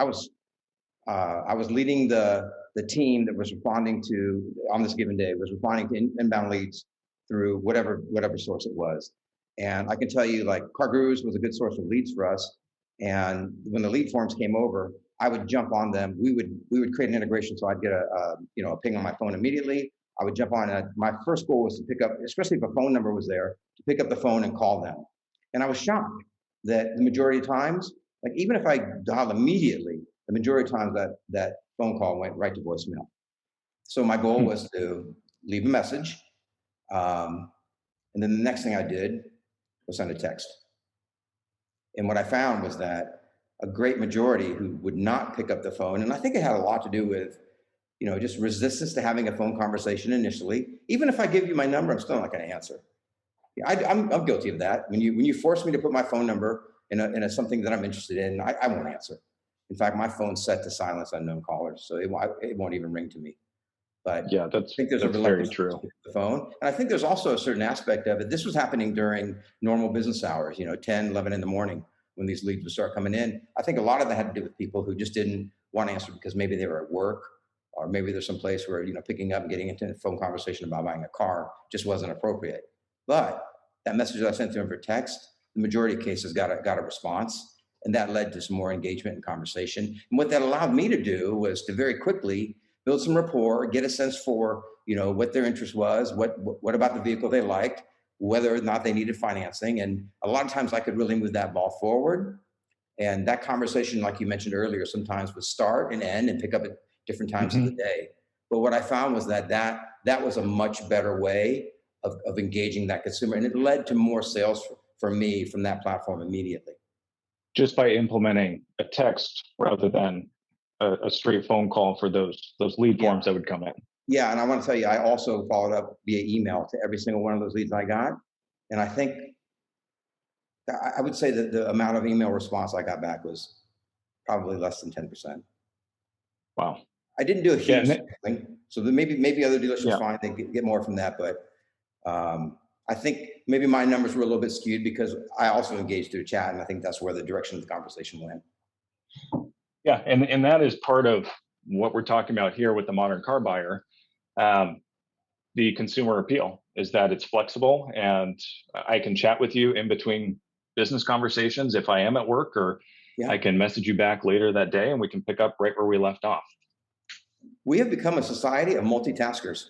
leading the team that was responding to, on this given day, was responding to inbound leads through whatever source it was. And I can tell you, like, Car Gurus was a good source of leads for us. And when the lead forms came over, I would jump on them. We would create an integration, so I'd get a ping on my phone immediately. I would jump on it. My first goal was to pick up, especially if a phone number was there, to pick up the phone and call them. And I was shocked that the majority of times, like, even if I dialed immediately, the majority of times that phone call went right to voicemail. So my goal was to leave a message, and then the next thing I did was send a text. And what I found was that a great majority who would not pick up the phone, and I think it had a lot to do with, just resistance to having a phone conversation initially. Even if I give you my number, I'm still not going to answer. I'm guilty of that. When you force me to put my phone number in something that I'm interested in, I won't answer. In fact, my phone's set to silence unknown callers, so it won't even ring to me. But yeah, I think there's a reluctance to pick the phone. And I think there's also a certain aspect of it. This was happening during normal business hours, 10, 11 in the morning, when these leads would start coming in. I think a lot of that had to do with people who just didn't want to answer because maybe they were at work, or maybe there's some place where, picking up and getting into a phone conversation about buying a car just wasn't appropriate. But that message that I sent to them for text, the majority of cases got a response. And that led to some more engagement and conversation. And what that allowed me to do was to very quickly build some rapport, get a sense for, what their interest was, what about the vehicle they liked, whether or not they needed financing. And a lot of times I could really move that ball forward. And that conversation, like you mentioned earlier, sometimes would start and end and pick up at different times of the day. But what I found was that was a much better way of engaging that consumer. And it led to more sales for me from that platform immediately. Just by implementing a text rather than a straight phone call for those lead forms that would come in. Yeah, and I want to tell you, I also followed up via email to every single one of those leads I got. And I think, I would say that the amount of email response I got back was probably less than 10%. Wow. I didn't do a huge thing. So maybe other dealerships find they get more from that, but I think maybe my numbers were a little bit skewed because I also engaged through chat, and I think that's where the direction of the conversation went. Yeah, and that is part of what we're talking about here with the modern car buyer. The consumer appeal is that it's flexible, and I can chat with you in between business conversations if I am at work, or I can message you back later that day, and we can pick up right where we left off. We have become a society of multitaskers.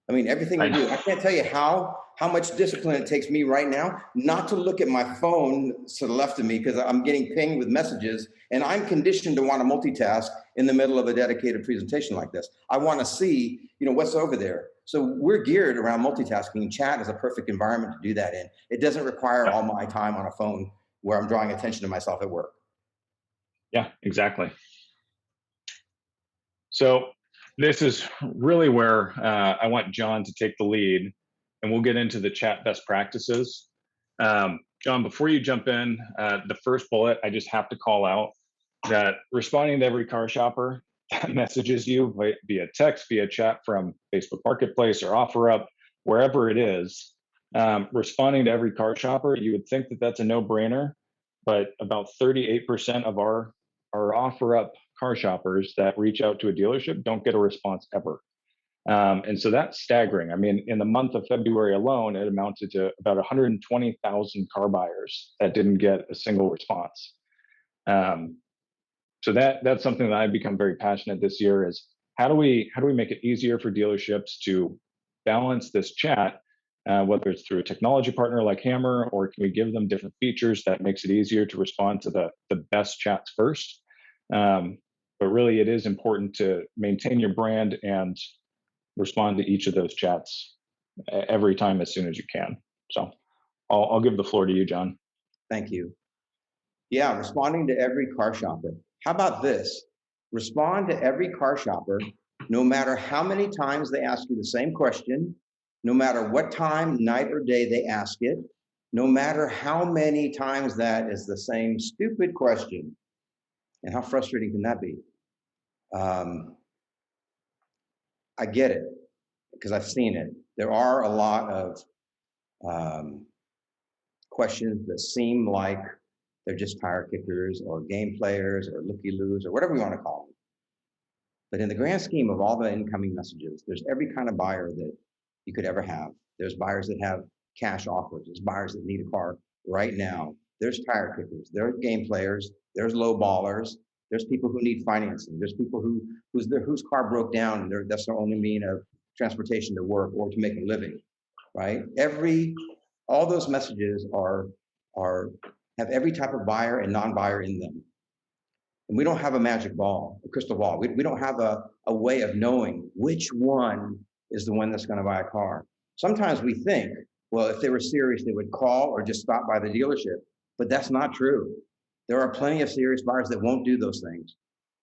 I mean, everything we do. I can't tell you how much discipline it takes me right now not to look at my phone to the left of me because I'm getting pinged with messages, and I'm conditioned to want to multitask in the middle of a dedicated presentation like this. I want to see, what's over there. So we're geared around multitasking. Chat is a perfect environment to do that in. It doesn't require all my time on a phone where I'm drawing attention to myself at work. Yeah, exactly. So this is really where I want John to take the lead, and we'll get into the chat best practices. John, before you jump in, the first bullet, I just have to call out that responding to every car shopper that messages you via text, via chat from Facebook Marketplace or OfferUp, wherever it is, responding to every car shopper, you would think that that's a no-brainer, but about 38% of our OfferUp car shoppers that reach out to a dealership don't get a response ever. And so that's staggering. I mean, in the month of February alone, it amounted to about 120,000 car buyers that didn't get a single response. So that's something that I've become very passionate this year is how do we make it easier for dealerships to balance this chat, whether it's through a technology partner like Hammer, or can we give them different features that makes it easier to respond to the best chats first? But really, it is important to maintain your brand and respond to each of those chats every time as soon as you can. So I'll give the floor to you, John. Thank you. Yeah, responding to every car shopper. How about this? Respond to every car shopper, no matter how many times they ask you the same question, no matter what time, night or day they ask it, no matter how many times that is the same stupid question. And how frustrating can that be? Um, I get it because I've seen it. There are a lot of um, questions that seem like they're just tire kickers or game players or looky-loos or whatever you want to call them. But in the grand scheme of all the incoming messages, there's every kind of buyer that you could ever have. There's buyers that have cash offers. There's buyers that need a car right now. There's tire kickers. There's game players. There's low ballers. There's people who need financing. There's people whose car broke down and that's their only mean of transportation to work or to make a living, right? All those messages have every type of buyer and non-buyer in them. And we don't have a magic ball, a crystal ball. We don't have a way of knowing which one is the one that's going to buy a car. Sometimes we think, well, if they were serious, they would call or just stop by the dealership. But that's not true. There are plenty of serious buyers that won't do those things.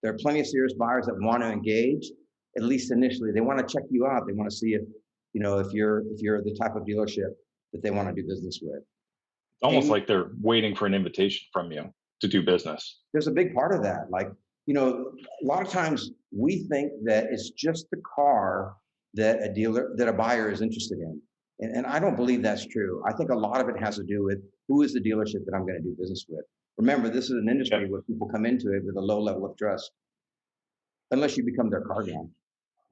There are plenty of serious buyers that want to engage, at least initially. They want to check you out. They want to see if you're the type of dealership that they want to do business with. Almost like they're waiting for an invitation from you to do business. There's a big part of that. Like, a lot of times we think that it's just the car that a buyer is interested in. And I don't believe that's true. I think a lot of it has to do with who is the dealership that I'm going to do business with. Remember, this is an industry where people come into it with a low level of trust, unless you become their car guy.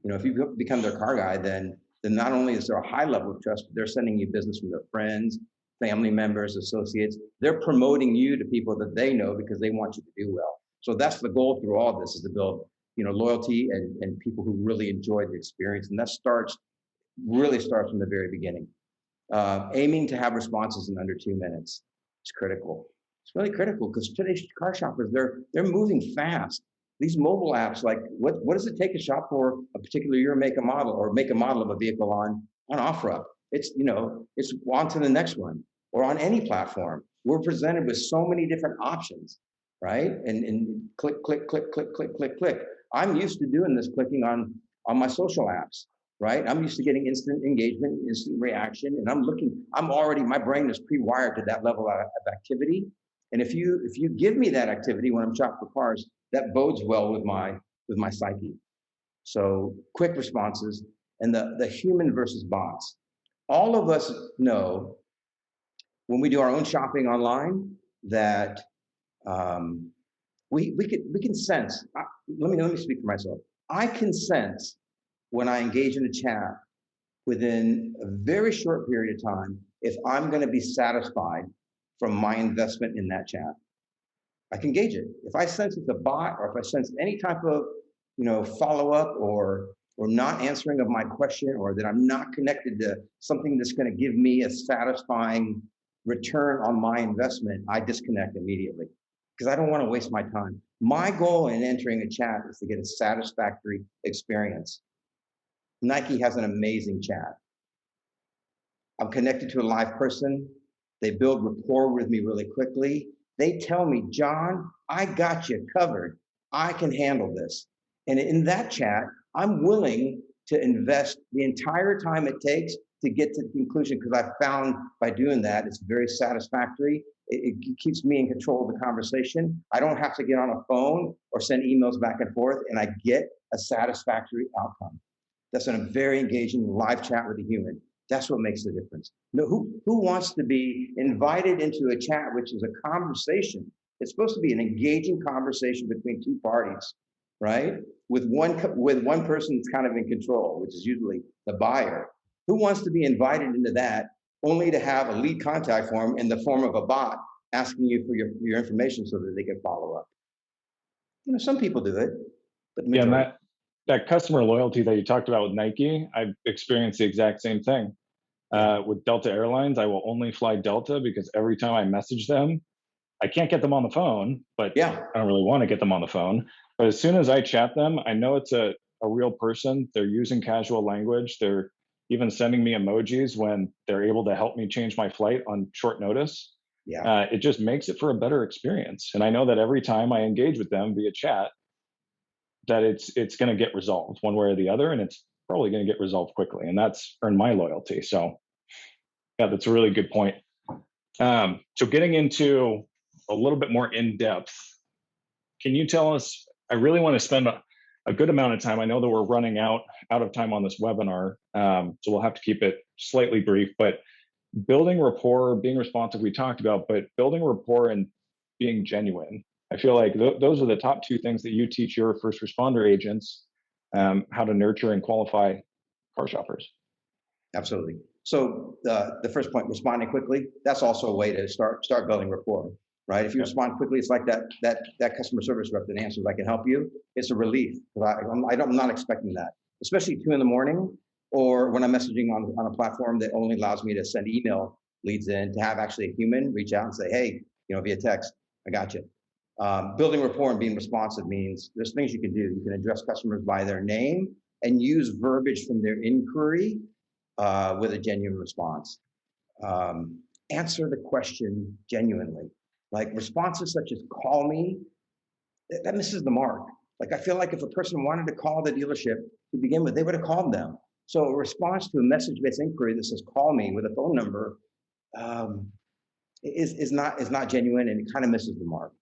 If you become their car guy, then not only is there a high level of trust, but they're sending you business from their friends, family members, associates. They're promoting you to people that they know because they want you to do well. So that's the goal through all of this, is to build, loyalty and people who really enjoy the experience. And that really starts from the very beginning. Aiming to have responses in under 2 minutes is critical. It's really critical because today's car shoppers, they're moving fast. These mobile apps, like what does it take to shop for a particular year, make a model, or make a model of a vehicle on OfferUp? It's on to the next one, or on any platform. We're presented with so many different options, right? And click, click, click, click, click, click, click. I'm used to doing this clicking on my social apps, right? I'm used to getting instant engagement, instant reaction, and my brain is pre-wired to that level of activity. And if you give me that activity when I'm shopping for cars, that bodes well with my psyche. So quick responses and the human versus bots. All of us know when we do our own shopping online that we can sense. Let me speak for myself. I can sense when I engage in a chat within a very short period of time if I'm going to be satisfied from my investment in that chat. I can gauge it. If I sense it's a bot, or if I sense any type of follow-up or not answering of my question, or that I'm not connected to something that's going to give me a satisfying return on my investment, I disconnect immediately because I don't want to waste my time. My goal in entering a chat is to get a satisfactory experience. Nike has an amazing chat. I'm connected to a live person. They build rapport with me really quickly. They tell me, John, I got you covered. I can handle this. And in that chat, I'm willing to invest the entire time it takes to get to the conclusion, because I found by doing that, it's very satisfactory. It keeps me in control of the conversation. I don't have to get on a phone or send emails back and forth, and I get a satisfactory outcome. That's a very engaging live chat with a human. That's what makes the difference. Who wants to be invited into a chat, which is a conversation? It's supposed to be an engaging conversation between two parties, right? With one person that's kind of in control, which is usually the buyer. Who wants to be invited into that only to have a lead contact form in the form of a bot asking you for your information so that they can follow up? Some people do it, but the majority. Yeah, that customer loyalty that you talked about with Nike, I've experienced the exact same thing. With Delta Airlines, I will only fly Delta because every time I message them, I can't get them on the phone, but yeah, I don't really want to get them on the phone. But as soon as I chat them, I know it's a real person. They're using casual language. They're even sending me emojis when they're able to help me change my flight on short notice. Yeah. It just makes it for a better experience. And I know that every time I engage with them via chat, that it's going to get resolved one way or the other, and it's probably going to get resolved quickly, and that's earned my loyalty. So yeah, that's a really good point. So getting into a little bit more in depth, can you tell us? I really want to spend a good amount of time. I know that we're running out of time on this webinar, so we'll have to keep it slightly brief. But building rapport, being responsive, we talked about, but building rapport and being genuine. I feel like those are the top two things that you teach your first responder agents, how to nurture and qualify car shoppers. Absolutely. So the first point, responding quickly, that's also a way to start building rapport, right? If you respond quickly, it's like that customer service rep that answers, "I can help you." It's a relief, because I'm not expecting that, especially 2 in the morning, or when I'm messaging on a platform that only allows me to send email leads in, to have actually a human reach out and say, "Hey, via text, I got you." Building rapport and being responsive means there's things you can do. You can address customers by their name and use verbiage from their inquiry with a genuine response. Answer the question genuinely. Like responses such as "call me," that misses the mark. Like, I feel like if a person wanted to call the dealership to begin with, they would have called them. So a response to a message-based inquiry that says "call me" with a phone number is not genuine, and it kind of misses the mark.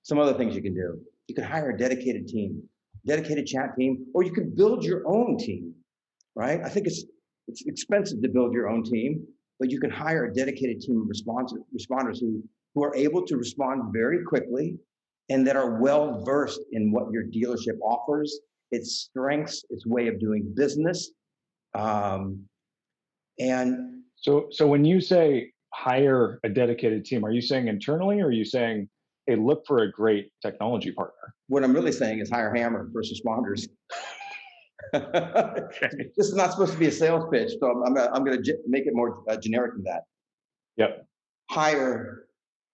Some other things you can do. You can hire a dedicated team, dedicated chat team, or you can build your own team, right? I think it's expensive to build your own team, but you can hire a dedicated team of responders who are able to respond very quickly and that are well versed in what your dealership offers, its strengths, its way of doing business. And so when you say hire a dedicated team, are you saying internally, or are you saying, hey, look for a great technology partner? what I'm really saying is hire Hammer first responders. This is not supposed to be a sales pitch, so I'm going to make it more generic than that. Yep. Hire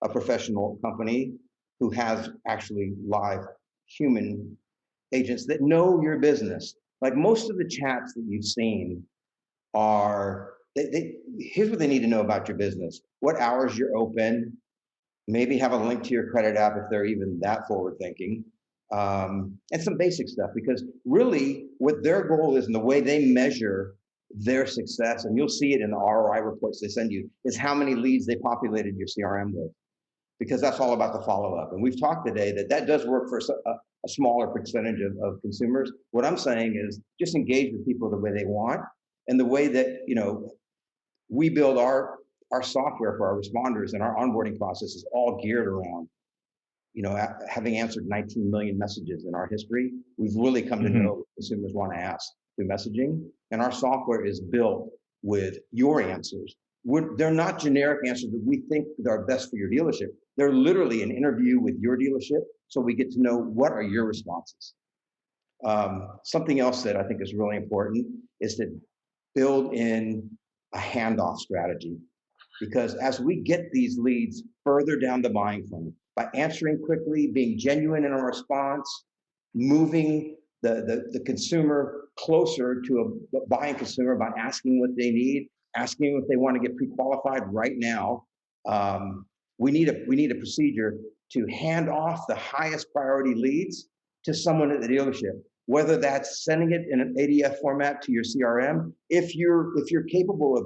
a professional company who has actually live human agents that know your business. Like most of the chats that you've seen are, here's what they need to know about your business: what hours you're open, maybe have a link to your credit app if they're even that forward thinking, and some basic stuff, because really what their goal is and the way they measure their success, and you'll see it in the ROI reports they send you, is how many leads they populated your CRM with, because that's all about the follow-up. And we've talked today that does work for a smaller percentage of consumers. What I'm saying is just engage with people the way they want, and the way that we build our software for our responders, and our onboarding process is all geared around, having answered 19 million messages in our history, we've really come to know what consumers want to ask through messaging. And our software is built with your answers. They're not generic answers that we think are best for your dealership. They're literally an interview with your dealership, so we get to know what are your responses. Something else that I think is really important is to build in a handoff strategy, because as we get these leads further down the buying funnel, by answering quickly, being genuine in our response, moving the consumer closer to a buying consumer by asking what they need, asking if they want to get pre-qualified right now. We need a procedure to hand off the highest priority leads to someone at the dealership, whether that's sending it in an ADF format to your CRM, if you're capable of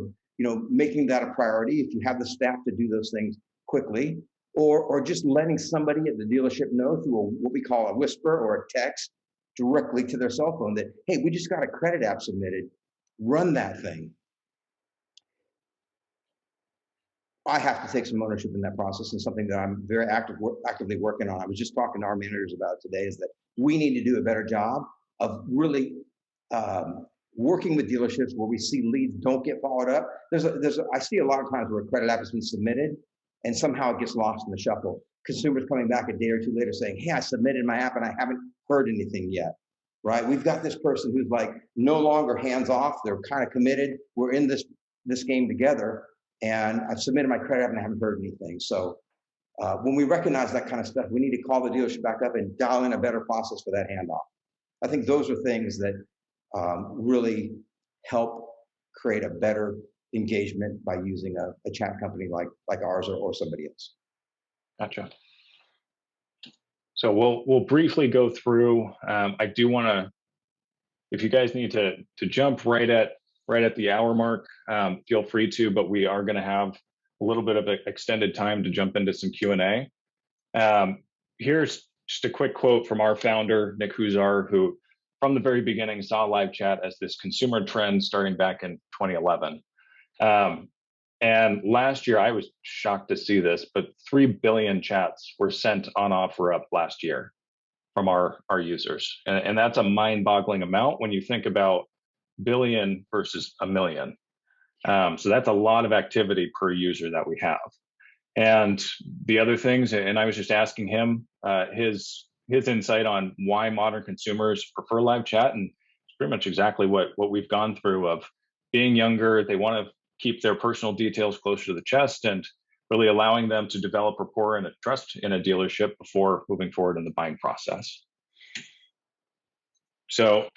making that a priority, if you have the staff to do those things quickly, or just letting somebody at the dealership know through what we call a whisper or a text directly to their cell phone that, hey, we just got a credit app submitted, run that thing. I have to take some ownership in that process, and something that I'm very actively working on. I was just talking to our managers about it today, is that we need to do a better job of really working with dealerships where we see leads don't get followed up. I see a lot of times where a credit app has been submitted and somehow it gets lost in the shuffle. Consumers coming back a day or two later saying, hey, I submitted my app and I haven't heard anything yet, right? We've got this person who's like no longer hands off. They're kind of committed. We're in this game together, and I've submitted my credit app and I haven't heard anything. So when we recognize that kind of stuff, we need to call the dealership back up and dial in a better process for that handoff. I think those are things that really help create a better engagement by using a chat company like ours or somebody else. Gotcha. So we'll briefly go through. I do want to, if you guys need to jump right at the hour mark, feel free to. But we are going to have a little bit of extended time to jump into some Q&A. Here's just a quick quote from our founder, Nick Huzar, who from the very beginning saw live chat as this consumer trend starting back in 2011. And last year, I was shocked to see this, but 3 billion chats were sent on OfferUp last year from our users. And that's a mind-boggling amount when you think about billion versus a million. So that's a lot of activity per user that we have. And the other things, and I was just asking him his insight on why modern consumers prefer live chat, and it's pretty much exactly what we've gone through of being younger. They want to keep their personal details closer to the chest and really allowing them to develop rapport and a trust in a dealership before moving forward in the buying process. So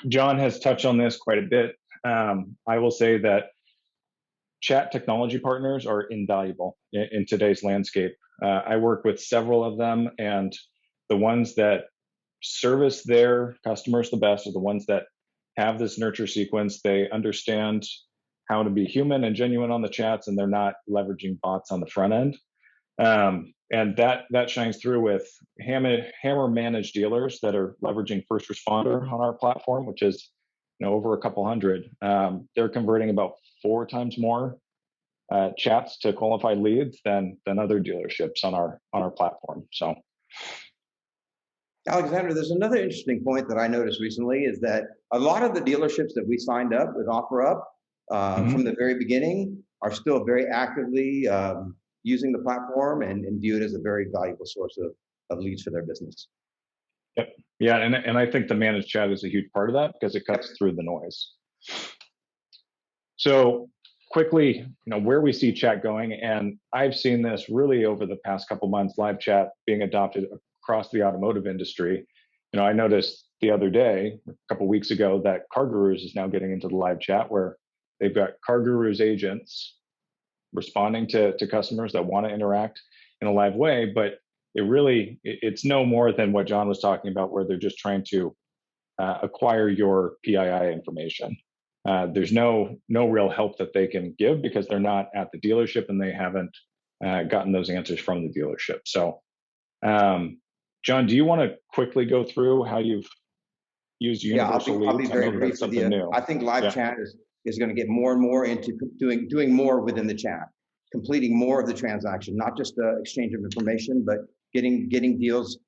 John has touched on this quite a bit. I will say that chat technology partners are invaluable in today's landscape. I work with several of them, and the ones that service their customers the best are the ones that have this nurture sequence. They understand how to be human and genuine on the chats, and they're not leveraging bots on the front end. And that shines through with Hammer managed dealers that are leveraging first responder on our platform, which is over a couple hundred. They're converting about 4 times more chats to qualified leads than other dealerships on our platform. So, Alexander, there's another interesting point that I noticed recently is that a lot of the dealerships that we signed up with OfferUp from the very beginning are still very actively using the platform and view it as a very valuable source of leads for their business. Yep. Yeah, and I think the managed chat is a huge part of that because it cuts through the noise. So quickly, where we see chat going, and I've seen this really over the past couple months, live chat being adopted across the automotive industry. I noticed the other day, a couple weeks ago, that CarGurus is now getting into the live chat where they've got CarGurus agents responding to customers that want to interact in a live way, but it's no more than what John was talking about, where they're just trying to acquire your PII information. There's no real help that they can give because they're not at the dealership and they haven't gotten those answers from the dealership. So, John, do you want to quickly go through how you've used universal leads? I'll be very brief with you. New. I think live chat is going to get more and more into doing more within the chat, completing more of the transaction, not just the exchange of information, but getting deals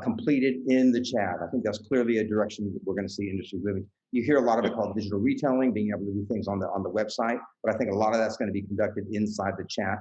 completed in the chat. I think that's clearly a direction that we're going to see industry moving. You hear a lot of it called digital retailing, being able to do things on the website, but I think a lot of that's going to be conducted inside the chat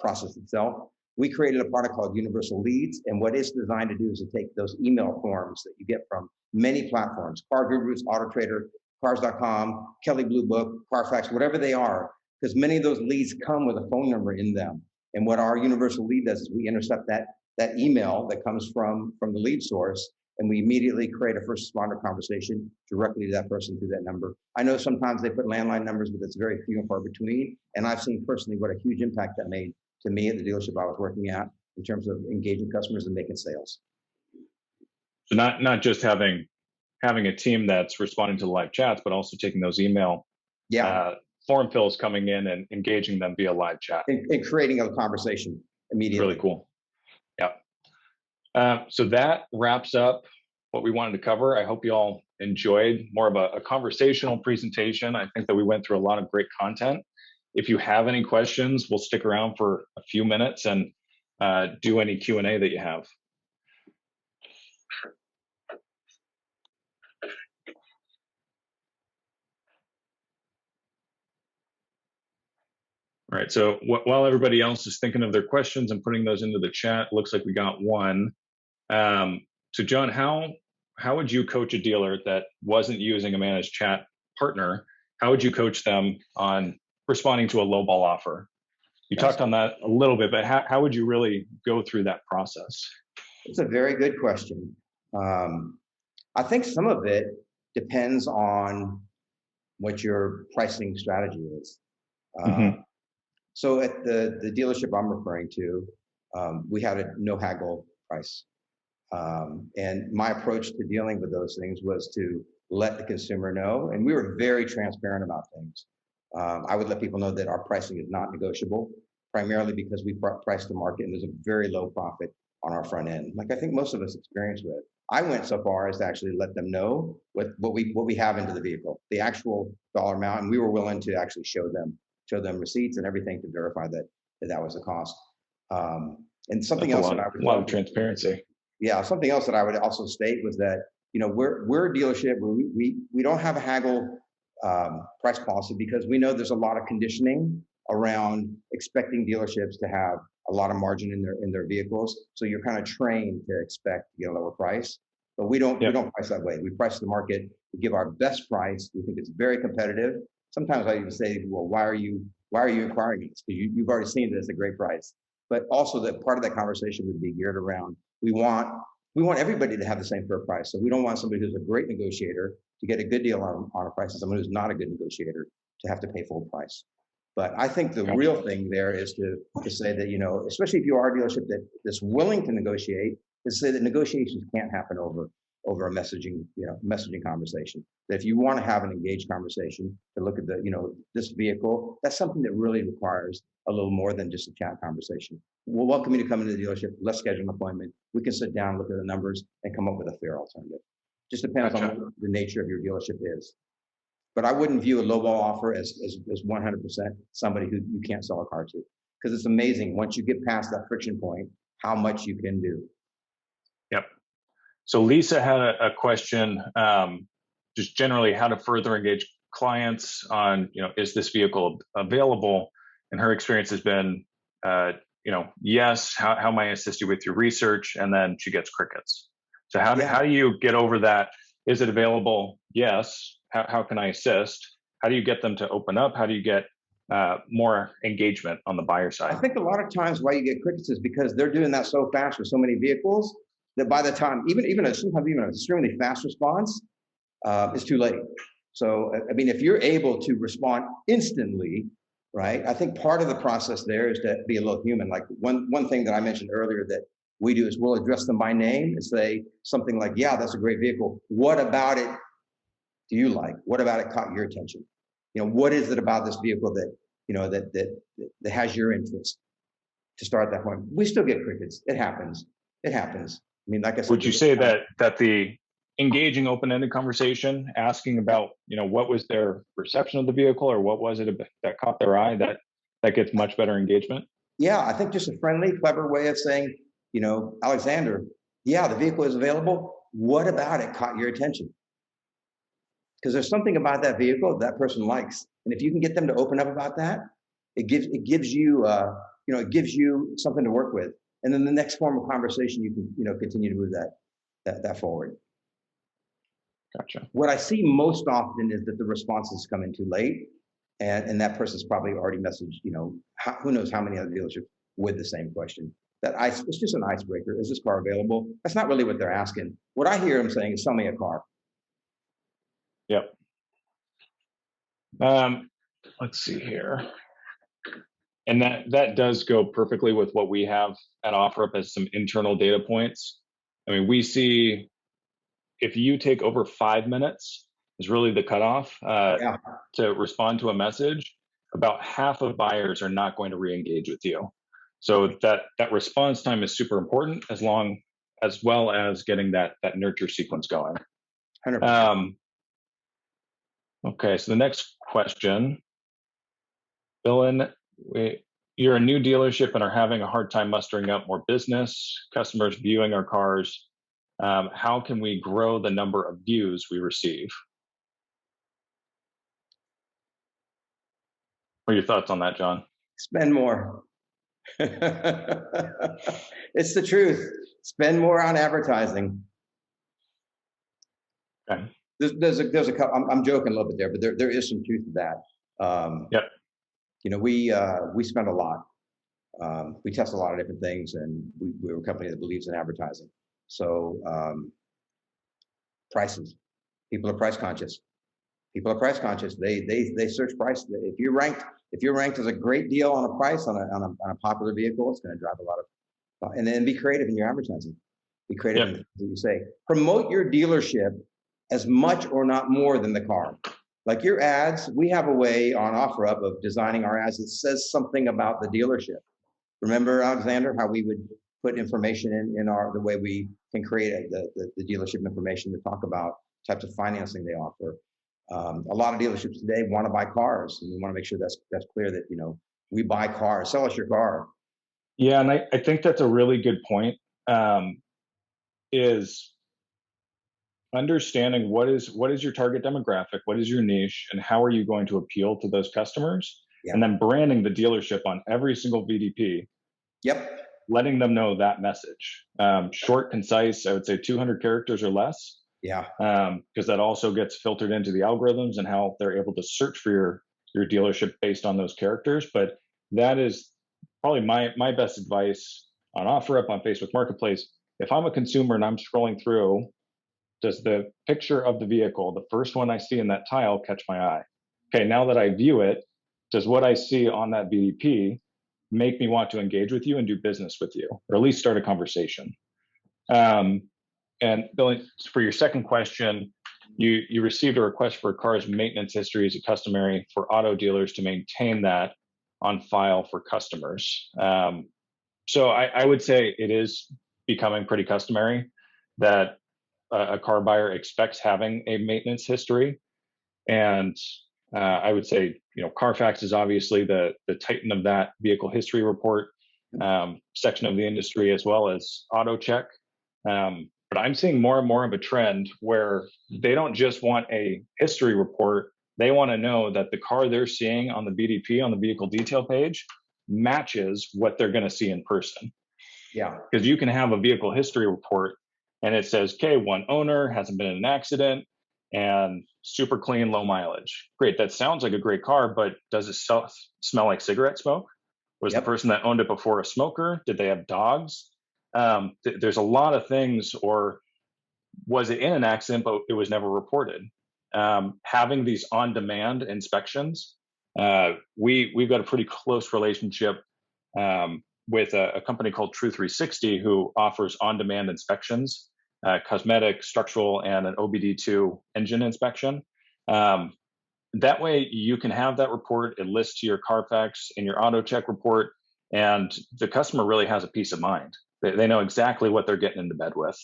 process itself. We created a product called Universal Leads, and what it's designed to do is to take those email forms that you get from many platforms, CarGurus, AutoTrader, Cars.com, Kelley Blue Book, Carfax, whatever they are, because many of those leads come with a phone number in them. And what our Universal Lead does is we intercept that email that comes from the lead source, and we immediately create a first responder conversation directly to that person through that number. I know sometimes they put landline numbers, but it's very few and far between. And I've seen personally what a huge impact that made to me at the dealership I was working at in terms of engaging customers and making sales. So not just having a team that's responding to the live chats, but also taking those email form fills coming in and engaging them via live chat. And creating a conversation immediately. Really cool. Yeah. So that wraps up what we wanted to cover. I hope you all enjoyed more of a conversational presentation. I think that we went through a lot of great content. If you have any questions, we'll stick around for a few minutes and do any Q&A that you have. All right, so while everybody else is thinking of their questions and putting those into the chat, looks like we got one. So John, how would you coach a dealer that wasn't using a managed chat partner? How would you coach them on responding to a lowball offer? You talked on that a little bit, but how would you really go through that process? It's a very good question. I think some of it depends on what your pricing strategy is. Mhm. So at the dealership I'm referring to, we had a no haggle price. And my approach to dealing with those things was to let the consumer know, and we were very transparent about things. I would let people know that our pricing is not negotiable, primarily because we price the market and there's a very low profit on our front end, like I think most of us experience with. I went so far as to actually let them know what we have into the vehicle, the actual dollar amount, and we were willing to actually show them receipts and everything to verify that was the cost. And something That's else a that I would lot of transparency. yeah, something else that I would also state was that, you know, we're a dealership where we don't have a haggle price policy because we know there's a lot of conditioning around expecting dealerships to have a lot of margin in their vehicles. So you're kind of trained to expect to get a lower price, but we don't price that way. We price the market. We give our best price. We think it's very competitive. Sometimes I even say, well, why are you inquiring this? Because you've already seen that it's a great price. But also that part of that conversation would be geared around we want everybody to have the same fair price. So we don't want somebody who's a great negotiator to get a good deal on a price, and someone who's not a good negotiator to have to pay full price. But I think the real thing there is to say that, you know, especially if you are a dealership that's willing to negotiate, is say that negotiations can't happen over a messaging conversation. That if you want to have an engaged conversation to look at this vehicle, that's something that really requires a little more than just a chat conversation. We'll welcome you to come into the dealership. Let's schedule an appointment. We can sit down, look at the numbers, and come up with a fair alternative. Just depends on what the nature of your dealership is. But I wouldn't view a lowball offer as 100% somebody who you can't sell a car to, because it's amazing once you get past that friction point, how much you can do. Yep. So Lisa had a question, just generally how to further engage clients on, is this vehicle available? And her experience has been, yes, how may I assist you with your research? And then she gets crickets. So how do you get over that? Is it available? Yes. How can I assist? How do you get them to open up? How do you get more engagement on the buyer side? I think a lot of times why you get crickets is because they're doing that so fast with so many vehicles that by the time, sometimes even an extremely fast response is too late. So, I mean, if you're able to respond instantly, right? I think part of the process there is to be a little human. Like one thing that I mentioned earlier that we do is we'll address them by name and say something like, yeah, that's a great vehicle. What about it do you like? What about it caught your attention? What is it about this vehicle that, that has your interest? To start that point, we still get crickets. It happens. I mean, like I said. Would you say that the engaging open-ended conversation, asking about, what was their perception of the vehicle or what was it that caught their eye, that gets much better engagement? Yeah, I think just a friendly, clever way of saying, Alexander, yeah, the vehicle is available. What about it caught your attention? Because there's something about that vehicle that person likes, and if you can get them to open up about that, it gives you something to work with, and then the next form of conversation you can continue to move that forward. Gotcha. What I see most often is that the responses come in too late, and that person's probably already messaged who knows how many other dealerships with the same question. It's just an icebreaker. Is this car available? That's not really what they're asking. What I hear them saying is, sell me a car. Yep. Let's see here. And that does go perfectly with what we have at OfferUp as some internal data points. I mean, we see if you take over 5 minutes is really the cutoff to respond to a message, about half of buyers are not going to re-engage with you. So that response time is super important, as well as getting that nurture sequence going. 100%. Okay, so the next question, Dylan, you're a new dealership and are having a hard time mustering up more business, customers viewing our cars. How can we grow the number of views we receive? What are your thoughts on that, John? Spend more. It's the truth. Spend more on advertising. Okay. There's a couple. I'm joking a little bit there, but there is some truth to that. Yep. We spend a lot. We test a lot of different things, and we're a company that believes in advertising. So prices. People are price conscious. People are price conscious. They search price. If you're ranked as a great deal on a price on a popular vehicle, it's going to drive a lot of. And then be creative in your advertising. Be creative in what you say. Promote your dealership as much or not more than the car. Like your ads, we have a way on OfferUp of designing our ads that says something about the dealership. Remember, Alexander, how we would put information in the way we can create the dealership information to talk about types of financing they offer. A lot of dealerships today want to buy cars, and we want to make sure that's clear that, you know, we buy cars. Sell us your car. Yeah, and I think that's a really good point. Is understanding what is your target demographic, what is your niche, and how are you going to appeal to those customers, and then branding the dealership on every single VDP. Yep. Letting them know that message. Short, concise, I would say 200 characters or less. Yeah. Because that also gets filtered into the algorithms and how they're able to search for your dealership based on those characters. But that is probably my best advice on OfferUp, on Facebook Marketplace. If I'm a consumer and I'm scrolling through, does the picture of the vehicle, the first one I see in that tile, catch my eye? Okay, now that I view it, does what I see on that VDP make me want to engage with you and do business with you, or at least start a conversation? And Billy, for your second question, you received a request for a car's maintenance history. Is it customary for auto dealers to maintain that on file for customers? So I would say it is becoming pretty customary that a car buyer expects having a maintenance history. And I would say, you know, Carfax is obviously the titan of that vehicle history report section of the industry, as well as AutoCheck. But I'm seeing more and more of a trend where they don't just want a history report. They want to know that the car they're seeing on the BDP, on the vehicle detail page, matches what they're going to see in person. Yeah. Because you can have a vehicle history report and it says, okay, one owner, hasn't been in an accident, and super clean, low mileage. Great. That sounds like a great car, but does it smell like cigarette smoke? Was the person that owned it before a smoker? Did they have dogs? There's a lot of things. Or was it in an accident, but it was never reported? Having these on-demand inspections, we've got a pretty close relationship with a company called True 360, who offers on-demand inspections, cosmetic, structural, and an OBD2 engine inspection. That way you can have that report, it lists to your Carfax in your AutoCheck report, and the customer really has a peace of mind. They know exactly what they're getting into bed with.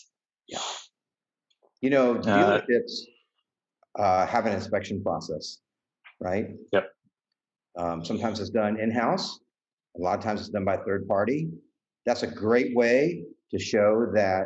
Yeah. You know, dealerships have an inspection process, right? Yep. Sometimes it's done in-house. A lot of times it's done by third party. That's a great way to show that,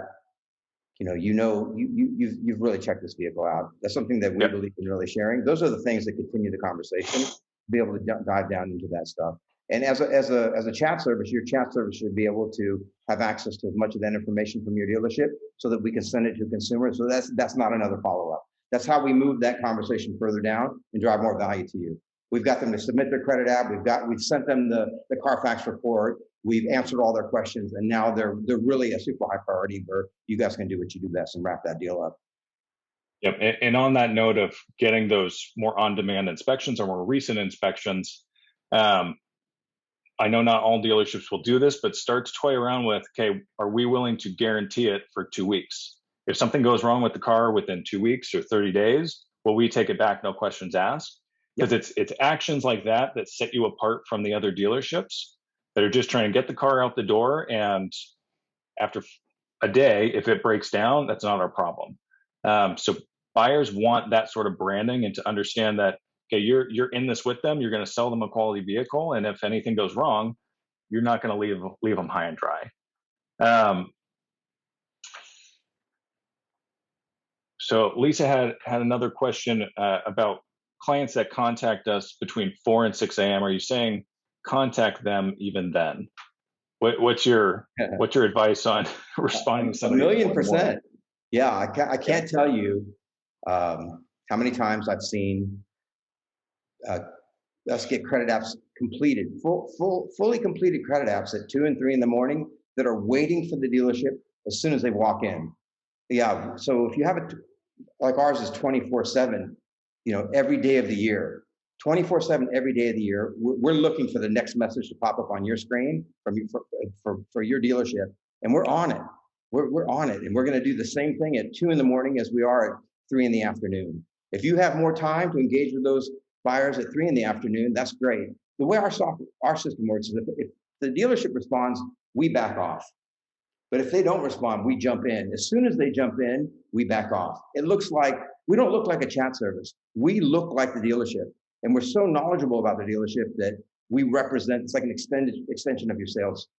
you've really checked this vehicle out. That's something that we believe in really sharing. Those are the things that continue the conversation, be able to dive down into that stuff. And as a chat service, your chat service should be able to have access to as much of that information from your dealership so that we can send it to consumers. So that's not another follow-up. That's how we move that conversation further down and drive more value to you. We've got them to submit their credit app. We've sent them the Carfax report. We've answered all their questions, and now they're really a super high priority where you guys can do what you do best and wrap that deal up. Yep. And on that note of getting those more on-demand inspections or more recent inspections, I know not all dealerships will do this, but start to toy around with, okay, are we willing to guarantee it for 2 weeks? If something goes wrong with the car within 2 weeks or 30 days, will we take it back, no questions asked? Because it's actions like that that set you apart from the other dealerships that are just trying to get the car out the door, and after a day, if it breaks down, that's not our problem. So buyers want that sort of branding, and to understand that, okay, you're in this with them, you're going to sell them a quality vehicle, and if anything goes wrong, you're not going to leave them high and dry. So Lisa had another question about clients that contact us between 4 and 6 a.m. Are you saying contact them even then? What's your advice on responding to somebody? 1,000,000%. Yeah, I can't tell you how many times I've seen us get credit apps completed, fully completed credit apps at 2 and 3 in the morning that are waiting for the dealership as soon as they walk in. Yeah, so if you have it, like ours is 24/7, every day of the year, 24/7, every day of the year. We're looking for the next message to pop up on your screen for your dealership, and we're on it. We're on it, and we're going to do the same thing at 2 in the morning as we are at 3 in the afternoon. If you have more time to engage with those buyers at 3 in the afternoon, that's great. The way our system works is if the dealership responds, we back off. But if they don't respond, we jump in. As soon as they jump in, we back off. We don't look like a chat service. We look like the dealership. And we're so knowledgeable about the dealership that we represent, it's like an extension of your sales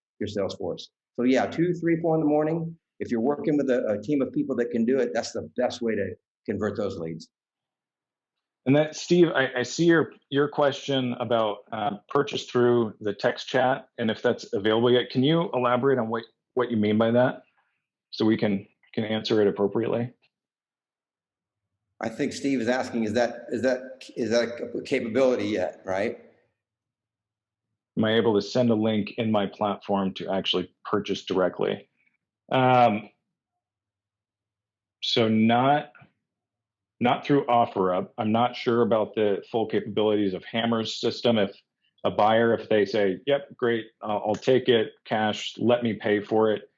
force. So yeah, 2, 3, 4 in the morning, if you're working with a team of people that can do it, that's the best way to convert those leads. And that, Steve, I see your question about purchase through the text chat, and if that's available yet. Can you elaborate on what you mean by that, so we can answer it appropriately? I think Steve is asking, is that a capability yet, right? Am I able to send a link in my platform to actually purchase directly? So not through OfferUp. I'm not sure about the full capabilities of Hammer's system. If a buyer, if they say, yep, great, I'll take it, cash, let me pay for it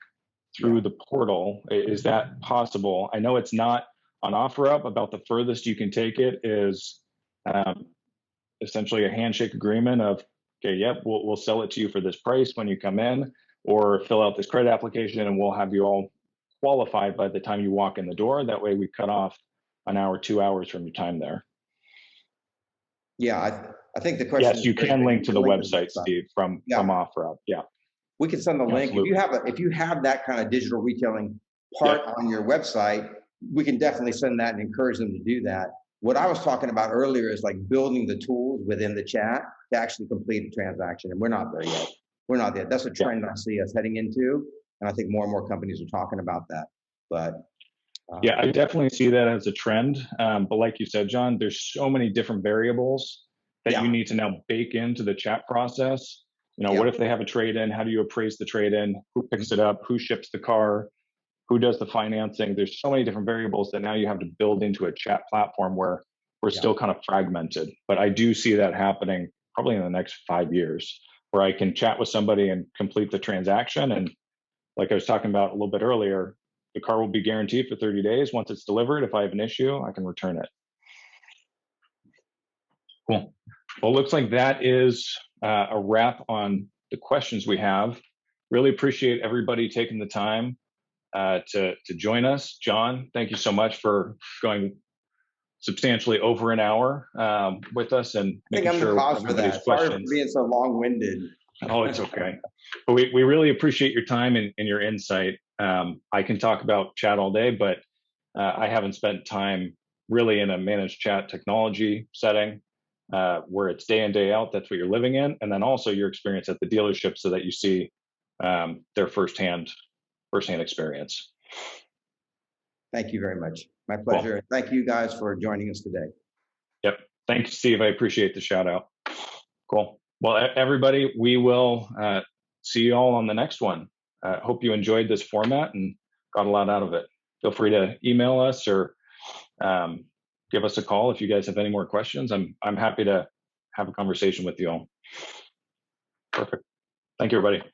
through the portal, is that possible? I know it's not on OfferUp. About the furthest you can take it is essentially a handshake agreement of, okay, yep, we'll sell it to you for this price when you come in, or fill out this credit application and we'll have you all qualified by the time you walk in the door. That way we cut off an hour, 2 hours from your time there. Yeah, I think the question. Yes, you can link to the website, Steve, from OfferUp. Yeah, we can send the link. If you have that kind of digital retailing part on your website, we can definitely send that and encourage them to do that. What I was talking about earlier is like building the tools within the chat to actually complete a transaction, and we're not there yet. We're not there. That's a trend I see us heading into, and I think more and more companies are talking about that. But yeah, I definitely see that as a trend. But like you said, John, there's so many different variables that you need to now bake into the chat process. What if they have a trade-in? How do you appraise the trade-in? Who picks it up? Who ships the car? Who does the financing? There's so many different variables that now you have to build into a chat platform where we're still kind of fragmented. But I do see that happening probably in the next 5 years, where I can chat with somebody and complete the transaction. And like I was talking about a little bit earlier, the car will be guaranteed for 30 days. Once it's delivered, if I have an issue, I can return it. Cool. Well, it looks like that is a wrap on the questions we have. Really appreciate everybody taking the time to join us. John, thank you so much for going substantially over an hour with us and making sure everybody's questions. Sorry for being so long-winded. Oh, it's okay. But we really appreciate your time and your insight. I can talk about chat all day, but I haven't spent time really in a managed chat technology setting where it's day in, day out. That's what you're living in. And then also your experience at the dealership so that you see their firsthand experience. Thank you very much. My pleasure. Cool. Thank you guys for joining us today. Yep. Thank you, Steve. I appreciate the shout out. Cool. Well, everybody, we will see you all on the next one. Hope you enjoyed this format and got a lot out of it. Feel free to email us or give us a call if you guys have any more questions. I'm happy to have a conversation with you all. Perfect. Thank you, everybody.